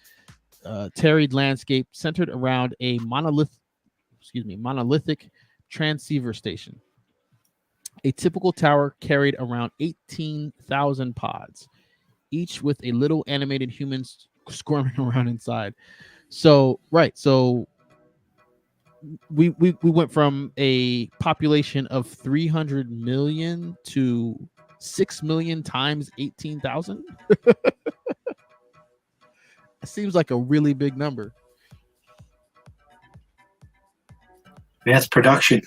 terraced landscape centered around a monolithic transceiver station. A typical tower carried around 18,000 pods, each with a little animated humans squirming around inside. So, right. So we went from a population of 300 million to 6 million times 18,000. It seems like a really big number. That's production.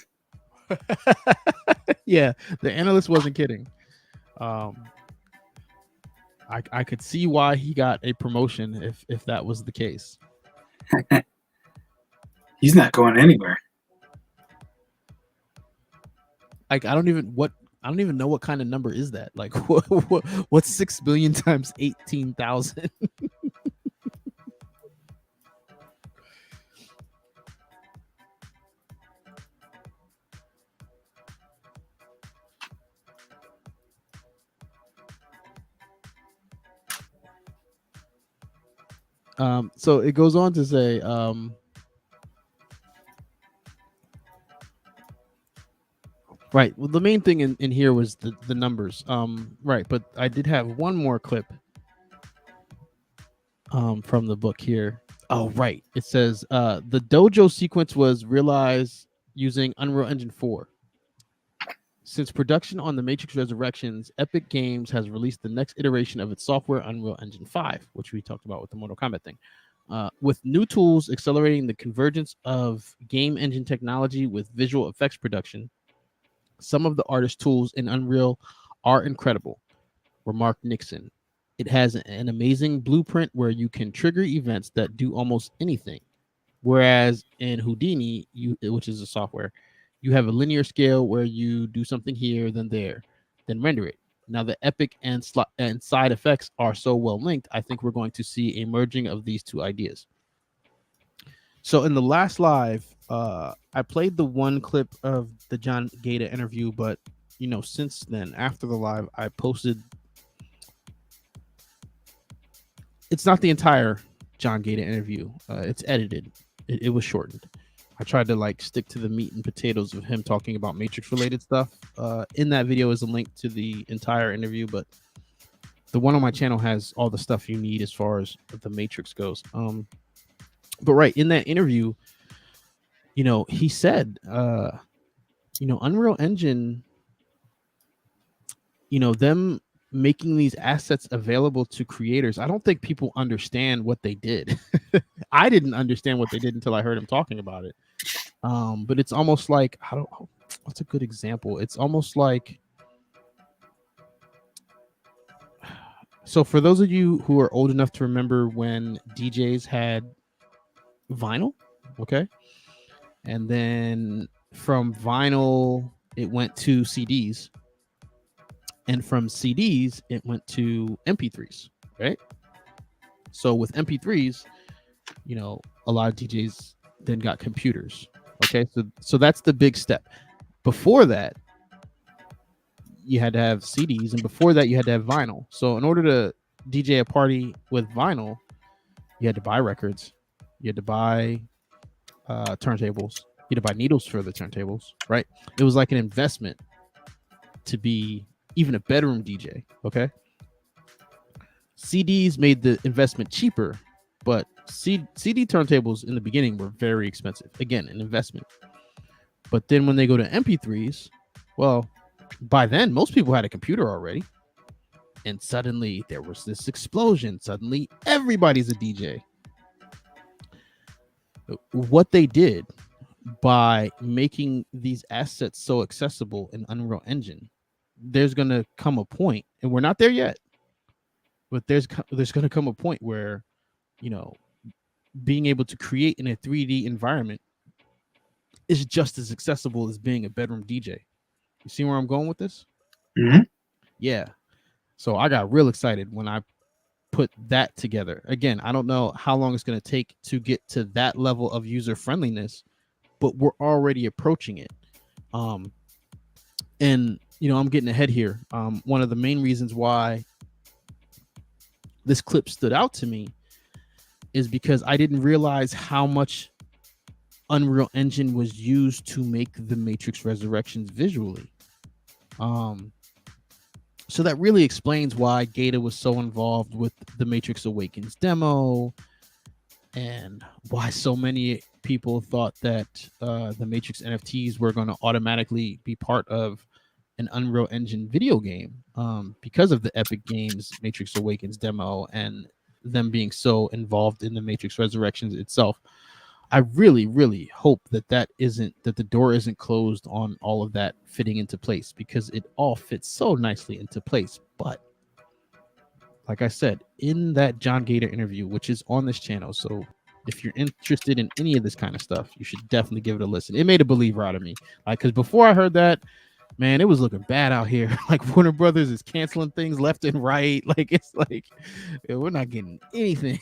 Yeah, the analyst wasn't kidding. I could see why he got a promotion if that was the case. He's not going anywhere. Like I don't even know what kind of number is that. Like what's 6 billion times 18,000? So it goes on to say, right. Well, the main thing in here was the numbers. Right. But I did have one more clip from the book here. Oh, right. It says the dojo sequence was realized using Unreal Engine 4. Since production on the Matrix Resurrections, Epic Games has released the next iteration of its software, Unreal Engine 5, which we talked about with the Mortal Kombat thing. With new tools accelerating the convergence of game engine technology with visual effects production, some of the artist tools in Unreal are incredible, remarked Nixon. It has an amazing blueprint where you can trigger events that do almost anything. Whereas in Houdini, which is a software, you have a linear scale where you do something here, then there, then render it. Now the epic and side effects are so well linked, I think we're going to see a merging of these two ideas. So in the last live, I played the one clip of the John Gaeta interview, but since then, after the live, I posted. It's not the entire John Gaeta interview. It's edited. It was shortened. I tried to stick to the meat and potatoes of him talking about Matrix related stuff. In that video is a link to the entire interview, but the one on my channel has all the stuff you need as far as the Matrix goes. But right in that interview, he said, Unreal Engine, them making these assets available to creators. I don't think people understand what they did. I didn't understand what they did until I heard him talking about it. But it's almost like, what's a good example? It's almost like, so for those of you who are old enough to remember when DJs had vinyl, okay? And then from vinyl, it went to CDs. And from CDs, it went to MP3s, right? So with MP3s, a lot of DJs then got computers. Okay, so that's the big step. Before that, you had to have CDs, and before that, you had to have vinyl. So in order to DJ a party with vinyl, you had to buy records, you had to buy turntables, you had to buy needles for the turntables, right? It was like an investment to be even a bedroom DJ. Okay, CDs made the investment cheaper, but CD turntables in the beginning were very expensive. Again, an investment. But then when they go to MP3s, well, by then most people had a computer already, and suddenly there was this explosion. Suddenly everybody's a DJ. What they did by making these assets so accessible in Unreal Engine, there's going to come a point, and we're not there yet, but there's going to come a point where, being able to create in a 3D environment is just as accessible as being a bedroom DJ. You see where I'm going with this? Mhm. Yeah. So I got real excited when I put that together. Again, I don't know how long it's going to take to get to that level of user friendliness, but we're already approaching it. And I'm getting ahead here. One of the main reasons why this clip stood out to me is because I didn't realize how much Unreal Engine was used to make the Matrix Resurrections visually. So that really explains why Gata was so involved with the Matrix Awakens demo, and why so many people thought that the Matrix NFTs were going to automatically be part of an Unreal Engine video game, because of the Epic Games Matrix Awakens demo and them being so involved in the Matrix Resurrections itself. I really, really hope that the door isn't closed on all of that fitting into place, because it all fits so nicely into place. But like I said, in that John Gator interview, which is on this channel, so if you're interested in any of this kind of stuff, you should definitely give it a listen. It made a believer out of me, like, because before I heard that, man, it was looking bad out here. Like, Warner Brothers is canceling things left and right. Like, it's like, yeah, we're not getting anything.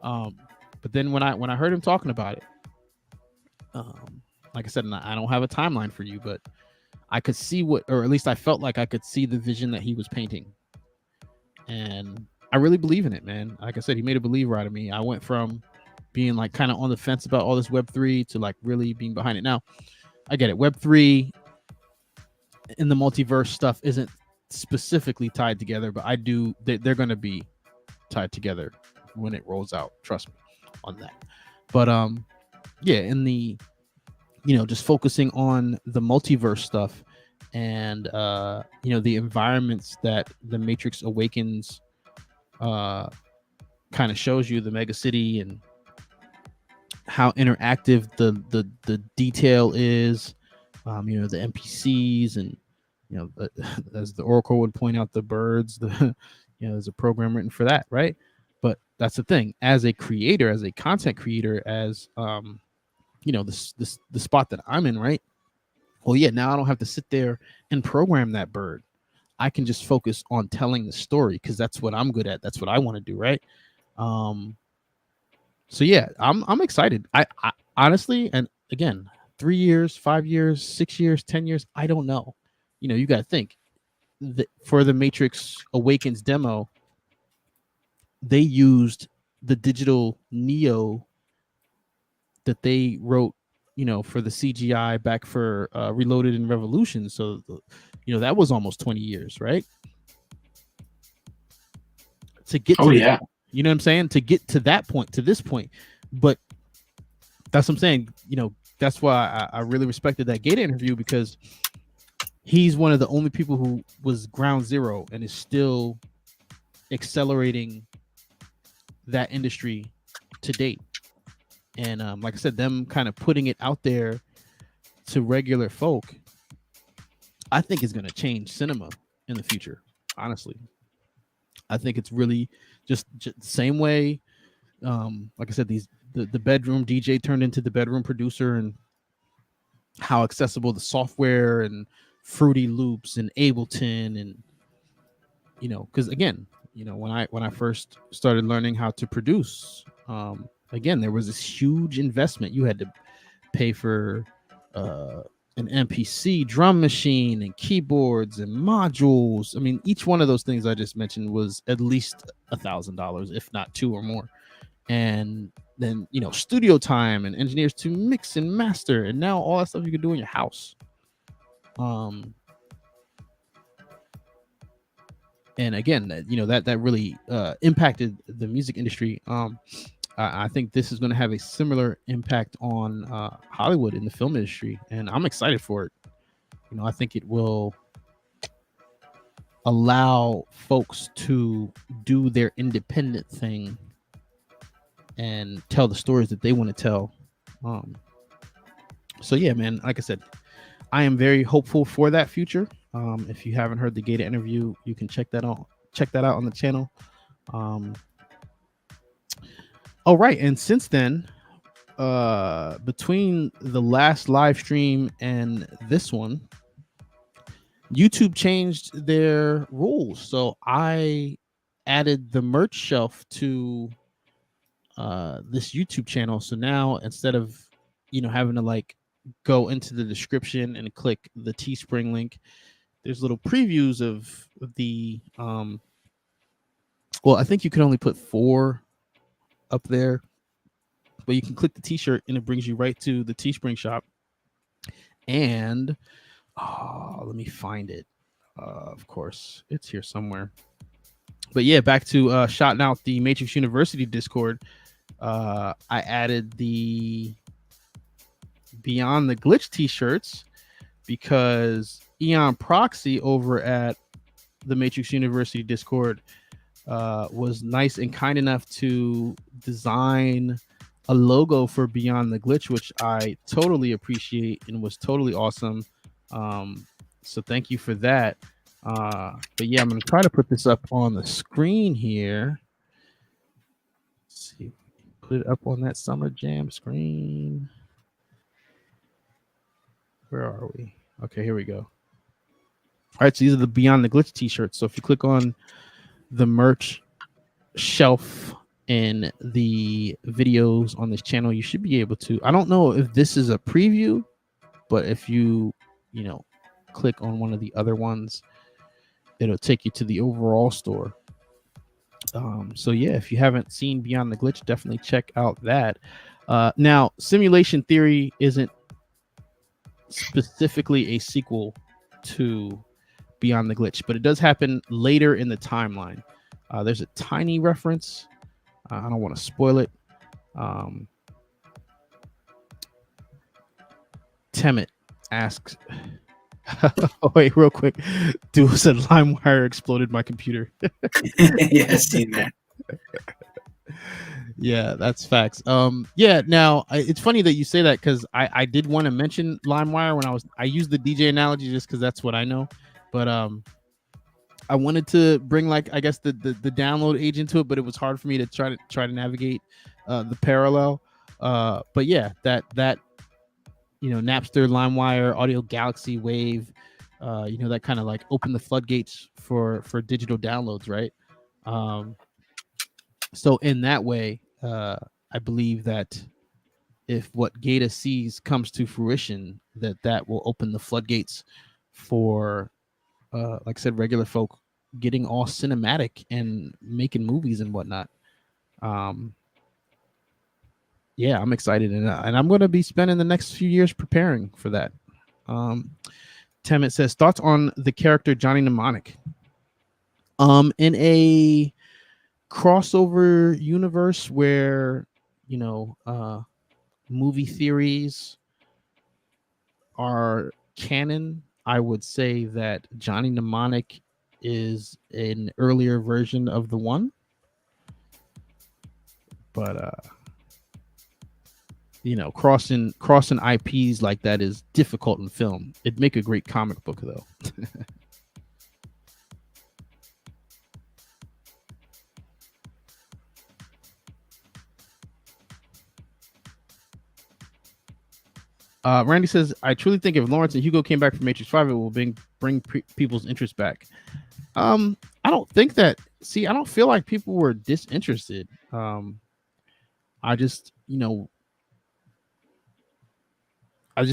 But then when I heard him talking about it, like I said, and I don't have a timeline for you, but I could see or at least I felt like I could see the vision that he was painting, and I really believe in it, man. Like I said, he made a believer out of me. I went from being like kind of on the fence about all this Web3 to like really being behind it. Now, I get it. Web3 and the multiverse stuff isn't specifically tied together, but they're going to be tied together when it rolls out. Trust me on that. But yeah, in the just focusing on the multiverse stuff and the environments that the Matrix Awakens kind of shows you, the mega city, and how interactive the detail is, the NPCs, and as the Oracle would point out, the birds, there's a program written for that, right? But that's the thing, as a creator, as a content creator, as the spot that I'm in, right? Well, yeah, now I don't have to sit there and program that bird. I can just focus on telling the story, because that's what I'm good at. That's what I want to do, right? So yeah, I'm excited. I honestly, and again, 3 years, 5 years, 6 years, 10 years, I don't know. You got to think that for the Matrix Awakens demo, they used the digital Neo that they wrote, for the CGI back for Reloaded and Revolution. So, that was almost 20 years, right? To get to yeah. you know what I'm saying? To get to that point, to this point. But that's what I'm saying. That's why I really respected that Gata interview, because he's one of the only people who was ground zero and is still accelerating that industry to date. And like I said, them kind of putting it out there to regular folk, I think is going to change cinema in the future. Honestly, I think it's really just the same way. Like I said, the bedroom DJ turned into the bedroom producer, and how accessible the software and Fruity Loops and Ableton, and because again, when I first started learning how to produce, again, there was this huge investment. You had to pay for an MPC drum machine and keyboards and modules. I mean, each one of those things I just mentioned was at least $1,000, if not two or more. And then, studio time and engineers to mix and master. And now all that stuff you can do in your house. And again, that really impacted the music industry. I think this is going to have a similar impact on Hollywood in the film industry, and I'm excited for it. I think it will allow folks to do their independent thing and tell the stories that they want to tell. So yeah, man, like I said, I am very hopeful for that future. If you haven't heard the Gata interview, you can check that out on the channel. All right, and since then, between the last live stream and this one, YouTube changed their rules. So I added the merch shelf to this YouTube channel. So now instead of having to like go into the description and click the Teespring link, there's little previews of the well, I think you can only put 4 up there, but you can click the t-shirt and it brings you right to the Teespring shop. And let me find it. Of course, it's here somewhere. But yeah, back to shouting out the Matrix University Discord. I added the Beyond the Glitch t-shirts because Eon Proxy over at the Matrix University Discord was nice and kind enough to design a logo for Beyond the Glitch, which I totally appreciate and was totally awesome. So thank you for that. But yeah, I'm going to try to put this up on the screen here. Let's see. Put it up on that Summer Jam screen. Where are we? Okay, here we go. All right, so these are the Beyond the Glitch t-shirts. So if you click on the merch shelf in the videos on this channel, you should be able to. I don't know if this is a preview, but if you click on one of the other ones, it'll take you to the overall store. So yeah, if you haven't seen Beyond the Glitch, definitely check out that. Now, Simulation Theory isn't specifically a sequel to Beyond the Glitch, but it does happen later in the timeline. There's a tiny reference. I don't want to spoil it. Temet asks, oh wait, real quick. Duo said LimeWire exploded my computer. Yeah, I've seen that. Yeah, that's facts. Yeah, now it's funny that you say that because I did want to mention LimeWire when I used the DJ analogy just because that's what I know. But I wanted to bring like I guess the download age into it, but it was hard for me to try to navigate the parallel. But yeah, that Napster, LimeWire, Audio Galaxy, Wave, that kind of like opened the floodgates for digital downloads, right? So in that way, I believe that if what Gata sees comes to fruition, that will open the floodgates for, like I said, regular folk getting all cinematic and making movies and whatnot. Yeah, I'm excited, and I'm going to be spending the next few years preparing for that. Temet says, thoughts on the character Johnny Mnemonic? In a crossover universe where movie theories are canon, I would say that Johnny Mnemonic is an earlier version of the one, but crossing IPs like that is difficult in film. It'd make a great comic book though. Randy says, I truly think if Lawrence and Hugo came back from Matrix 5, it will bring people's interest back. I don't think that. See, I don't feel like people were disinterested. I just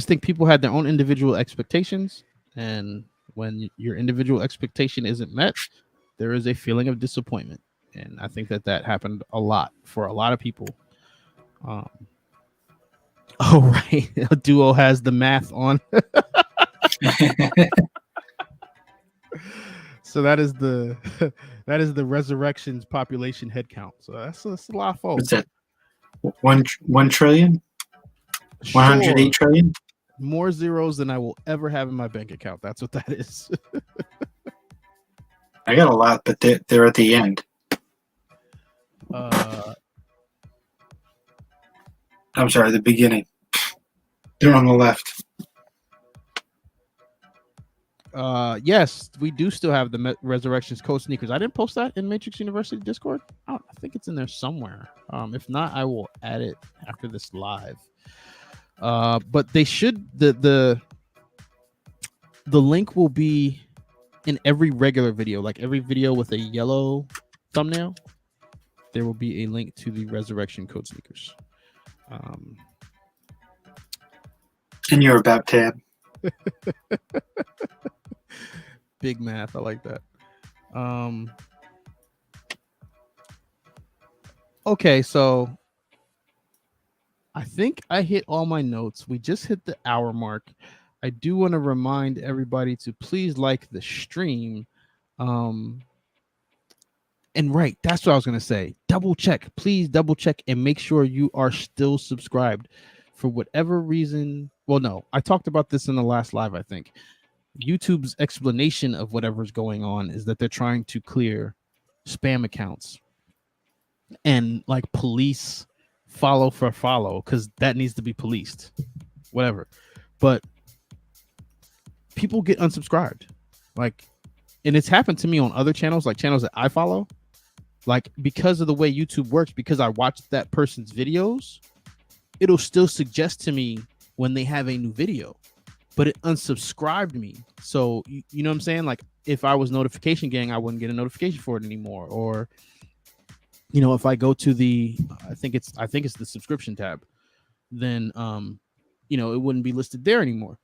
think people had their own individual expectations, and when your individual expectation isn't met, there is a feeling of disappointment, and I think that happened a lot for a lot of people. Oh right, Duo has the math on. So that is the resurrections population head count. So that's a lot of folks. What's that? 1 trillion? 108 Sure. trillion? More zeros than I will ever have in my bank account. That's what that is. I got a lot, but they're at the end. I'm sorry, the beginning. They're on the left. Yes, we do still have the Resurrections Code sneakers. I didn't post that in Matrix University Discord. I think it's in there somewhere. If not, I will add it after this live. But they should the link will be in every regular video, like every video with a yellow thumbnail. There will be a link to the Resurrection Code sneakers. In your About tab. Big math. I like that. Okay, so I think I hit all my notes. We just hit the hour mark. I do want to remind everybody to please like the stream. And right, that's what I was going to say. Double check, please double check and make sure you are still subscribed. For whatever reason, well, no, I talked about this in the last live, I think. YouTube's explanation of whatever's going on is that they're trying to clear spam accounts and like police follow for follow, because that needs to be policed, whatever. But people get unsubscribed, like, and it's happened to me on other channels, like channels that I follow, like because of the way YouTube works, because I watched that person's videos, it'll still suggest to me when they have a new video, but it unsubscribed me. So you know what I'm saying? Like if I was notification gang, I wouldn't get a notification for it anymore. Or, you know, if I go to the, I think it's the subscription tab, then, you know, it wouldn't be listed there anymore.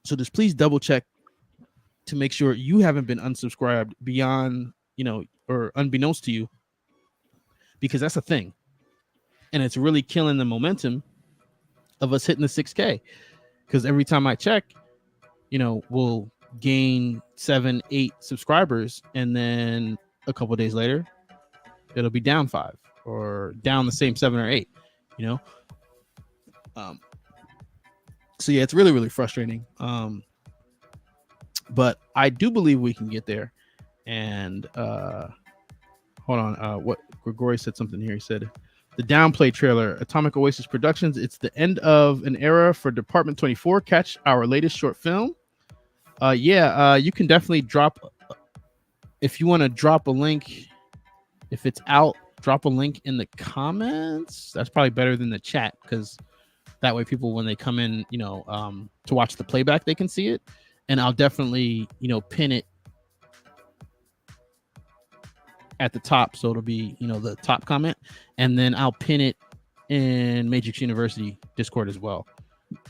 So just please double check to make sure you haven't been unsubscribed beyond, you know, or unbeknownst to you, because that's a thing. And it's really killing the momentum of us hitting the 6K. Because every time I check, you know, we'll gain 7-8 subscribers, and then a couple of days later, it'll be down 5 or down the same 7 or 8. You know, so yeah, it's really, really frustrating. But I do believe we can get there. And hold on, what Grigori said something here. He said, the downplay trailer, Atomic Oasis Productions. It's the end of an era for Department 24. Catch our latest short film. You can definitely drop, if you want to drop a link, if it's out, drop a link in the comments. That's probably better than the chat, because that way people, when they come in, you know, to watch the playback, they can see it. And I'll definitely, you know, pin it at the top, so it'll be, you know, the top comment, and then I'll pin it in Matrix University Discord as well.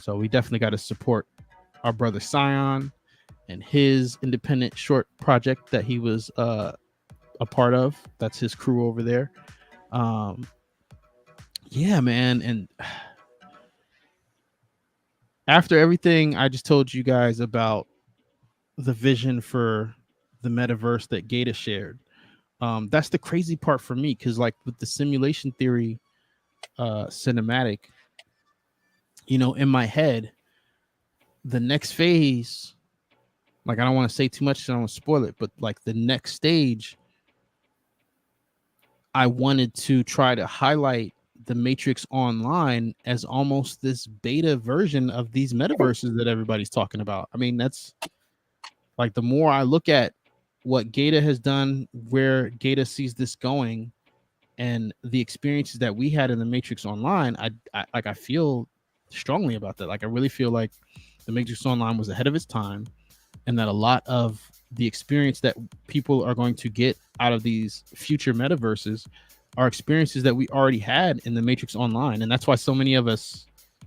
So we definitely got to support our brother Scion and his independent short project that he was a part of. That's his crew over there. Yeah, man. And after everything I just told you guys about the vision for the metaverse that Gata shared, that's the crazy part for me, because like with the simulation theory cinematic, you know, in my head, the next phase, like I don't want to say too much, so I don't want to spoil it, but like the next stage, I wanted to try to highlight the Matrix Online as almost this beta version of these metaverses that everybody's talking about. I mean, that's like, the more I look at what Gata has done, where Gata sees this going, and the experiences that we had in the Matrix Online, I feel strongly about that. Like I really feel like the Matrix Online was ahead of its time, and that a lot of the experience that people are going to get out of these future metaverses are experiences that we already had in the Matrix Online. And that's why so many of us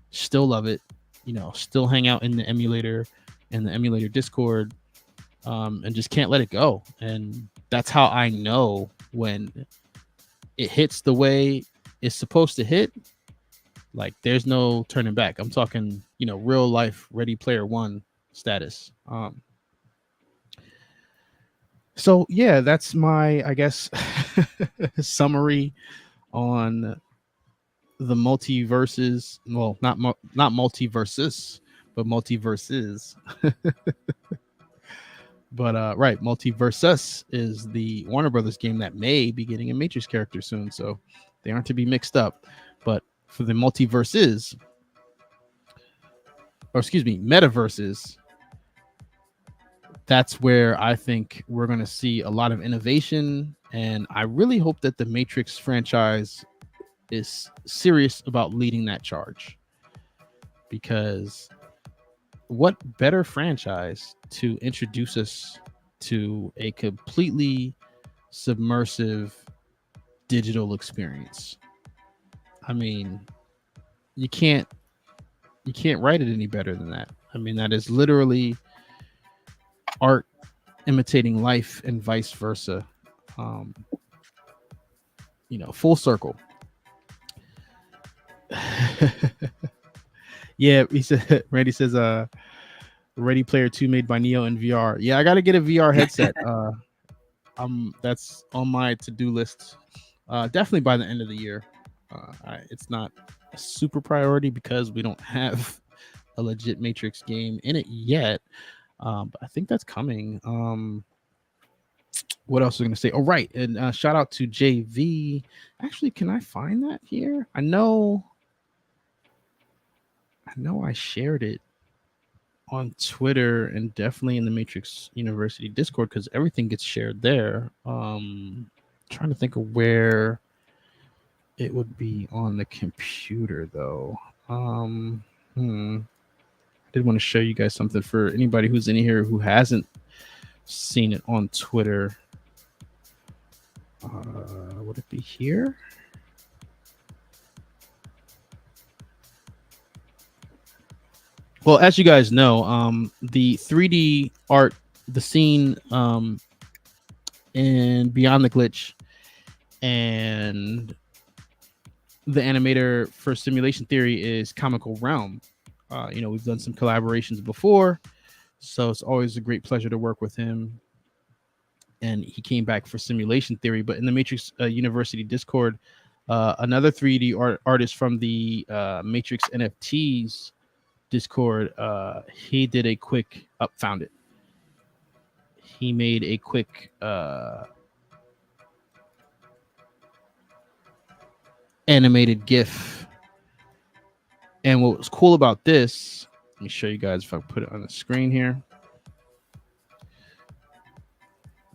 still love it, you know, still hang out in the emulator and the emulator Discord, and just can't let it go. And that's how I know when it hits the way it's supposed to hit, like there's no turning back. I'm talking, you know, real life Ready Player One status. So yeah, that's my, I guess, summary on the multiverses. Well, not multiversus, but multiverses. But right, Multiversus is the Warner Brothers game that may be getting a Matrix character soon, so they aren't to be mixed up. But for the multiverses, or excuse me, metaverses, that's where I think we're going to see a lot of innovation, and I really hope that the Matrix franchise is serious about leading that charge, because what better franchise to introduce us to a completely submersive digital experience? I mean, you can't write it any better than that. I mean, that is literally art imitating life and vice versa. Um, full circle. Yeah, he said. Randy says, Ready Player 2 made by Neo in VR. Yeah, I got to get a VR headset. That's on my to-do list. Definitely by the end of the year. It's not a super priority because we don't have a legit Matrix game in it yet. But I think that's coming. What else was I going to say? Oh, right. And shout out to JV. Actually, can I find that here? I know I shared it on Twitter and definitely in the Matrix University Discord, because everything gets shared there. Trying to think of where it would be on the computer though. I did want to show you guys something for anybody who's in here who hasn't seen it on Twitter. Would it be here? Well, as you guys know, the 3D art, the scene in Beyond the Glitch and the animator for Simulation Theory is Comical Realm. We've done some collaborations before, so it's always a great pleasure to work with him. And he came back for Simulation Theory, but in the Matrix University Discord, another 3D artist from the Matrix NFTs Discord, he did a quick found it. He made a quick animated GIF. And what was cool about this, let me show you guys if I put it on the screen here.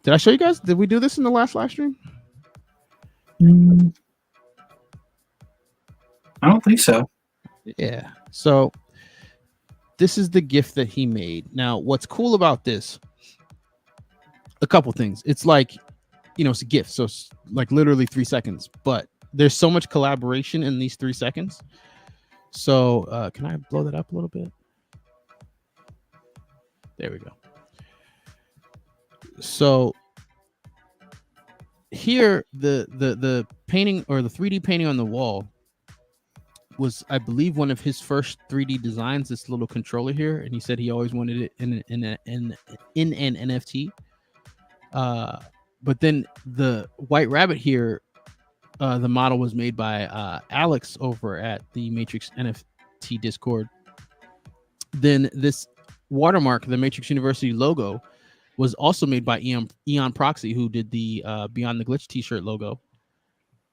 Did I show you guys? Did we do this in the last live stream? I don't think so. Yeah. So this is the GIF that he made. Now, what's cool about this? A couple things. It's like, it's a GIF, so it's like literally 3 seconds, but there's so much collaboration in these 3 seconds. So can I blow that up a little bit? There we go. So here, the painting, or the 3D painting on the wall, was, I believe, one of his first 3D designs. This little controller here, and he said he always wanted it in an NFT. But then the White Rabbit here, the model was made by Alex over at the Matrix NFT Discord. Then this watermark, the Matrix University logo, was also made by Eon Proxy, who did the Beyond the Glitch t-shirt logo.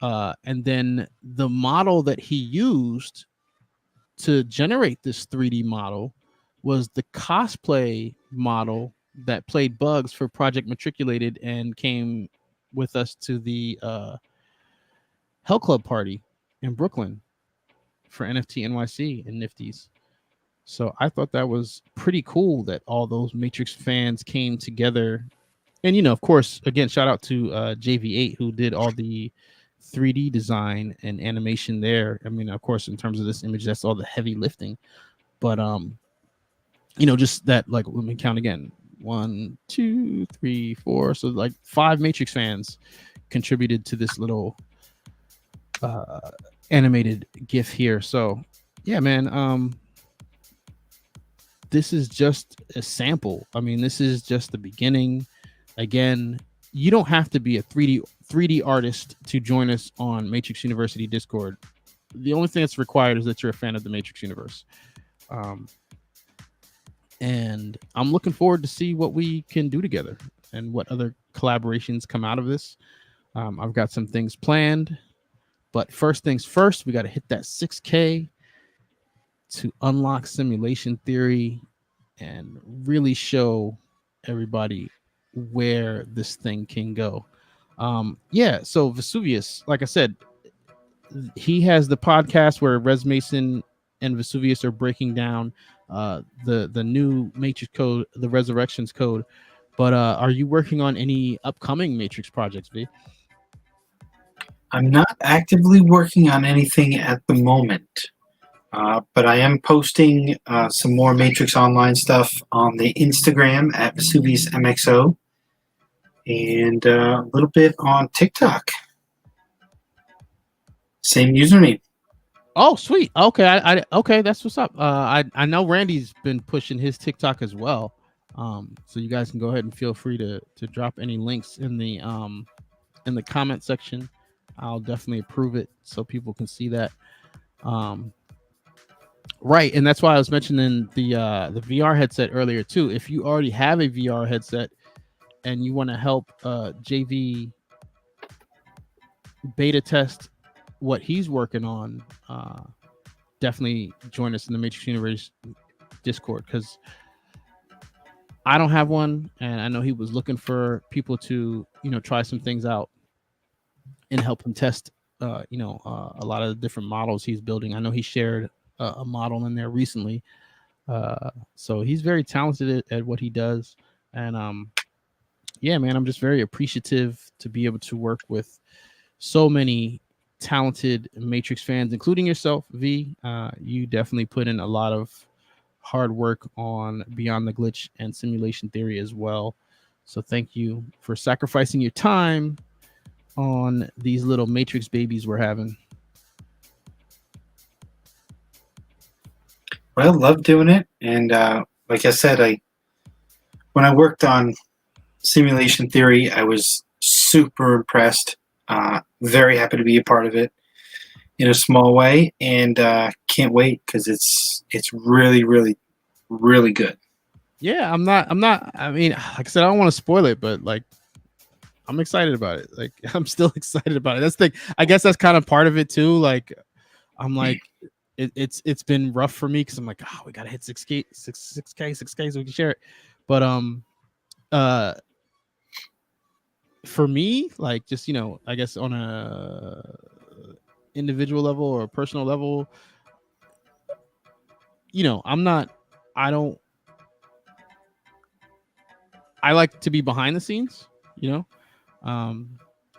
And then the model that he used to generate this 3D model was the cosplay model that played Bugs for Project Matriculated and came with us to the Hell Club party in Brooklyn for NFT NYC and Nifties. So I thought that was pretty cool that all those Matrix fans came together. And, of course, again, shout out to JV8, who did all the 3D design and animation there. I mean, of course, in terms of this image, that's all the heavy lifting. But, just that, like, let me count again. 1, 2, 3, 4. So like 5 Matrix fans contributed to this little animated GIF here. So, yeah, man. This is just a sample. I mean, this is just the beginning. Again, you don't have to be a 3D artist to join us on Matrix University Discord. The only thing that's required is that you're a fan of the Matrix universe. And I'm looking forward to see what we can do together and what other collaborations come out of this. I've got some things planned, but first things first, we got to hit that 6K to unlock Simulation Theory and really show everybody where this thing can go. Yeah, so Vesuvius, like I said, he has the podcast where Res Mason and Vesuvius are breaking down the new Matrix code, the Resurrections code. But are you working on any upcoming Matrix projects, V? I'm not actively working on anything at the moment, but I am posting some more Matrix Online stuff on the Instagram at Vesuvius MXO and a little bit on TikTok. Same username. Oh, sweet. Okay, okay, that's what's up. I know Randy's been pushing his TikTok as well. So you guys can go ahead and feel free to drop any links in the comment section. I'll definitely approve it so people can see that. Right, and that's why I was mentioning the VR headset earlier too. If you already have a VR headset and you want to help JV beta test what he's working on, definitely join us in the Matrix Universe Discord, because I don't have one, and I know he was looking for people to try some things out and help him test a lot of the different models he's building. I know he shared a model in there recently, so he's very talented at what he does. And yeah, man, I'm just very appreciative to be able to work with so many talented Matrix fans, including yourself, V. You definitely put in a lot of hard work on Beyond the Glitch and Simulation Theory as well. So thank you for sacrificing your time on these little Matrix babies we're having. Well, love doing it, and like I said, when I worked on Simulation Theory, I was super impressed. Very happy to be a part of it in a small way, and can't wait because it's really, really, really good. Yeah, I'm not. I mean, like I said, I don't want to spoil it, but like, I'm excited about it. Like, I'm still excited about it. That's the. I guess that's kind of part of it too. Like, I'm like, it's been rough for me because I'm like, oh, we gotta hit 6K so we can share it. But for me, like, just I guess on a individual level or a personal level, I like to be behind the scenes,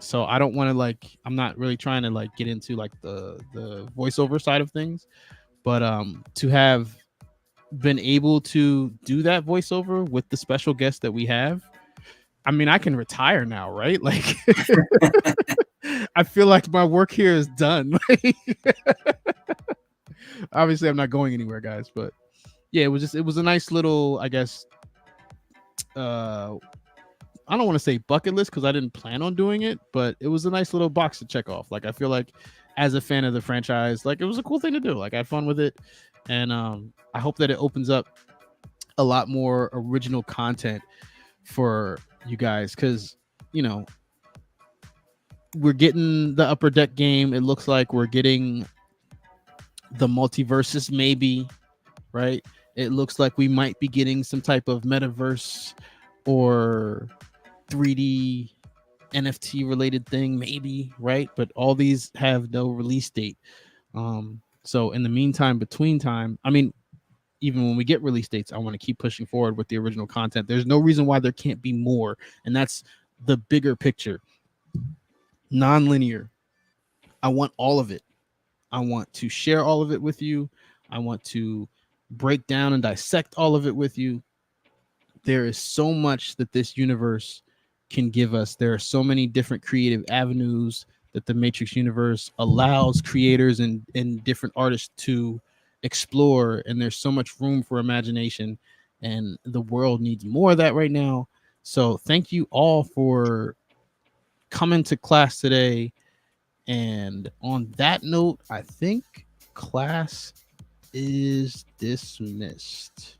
so I don't want to, like, I'm not really trying to like get into like the voiceover side of things, but to have been able to do that voiceover with the special guest that we have, I mean, I can retire now, right? Like, I feel like my work here is done. Obviously, I'm not going anywhere, guys, but yeah, it was a nice little, I guess, I don't want to say bucket list because I didn't plan on doing it, but it was a nice little box to check off. Like, I feel like as a fan of the franchise, like, it was a cool thing to do. Like, I had fun with it, and I hope that it opens up a lot more original content for you guys, because we're getting the Upper Deck game. It looks like we're getting the Multiversus, maybe, right? It looks like we might be getting some type of metaverse or 3D NFT related thing, maybe, right? But all these have no release date. So in the meantime, between time, I mean, even when we get release dates, I want to keep pushing forward with the original content. There's no reason why there can't be more, and that's the bigger picture. Non-linear. I want all of it. I want to share all of it with you. I want to break down and dissect all of it with you. There is so much that this universe can give us. There are so many different creative avenues that the Matrix universe allows creators and different artists to explore, and there's so much room for imagination, and the world needs more of that right now. So thank you all for coming to class today. And on that note, I think class is dismissed.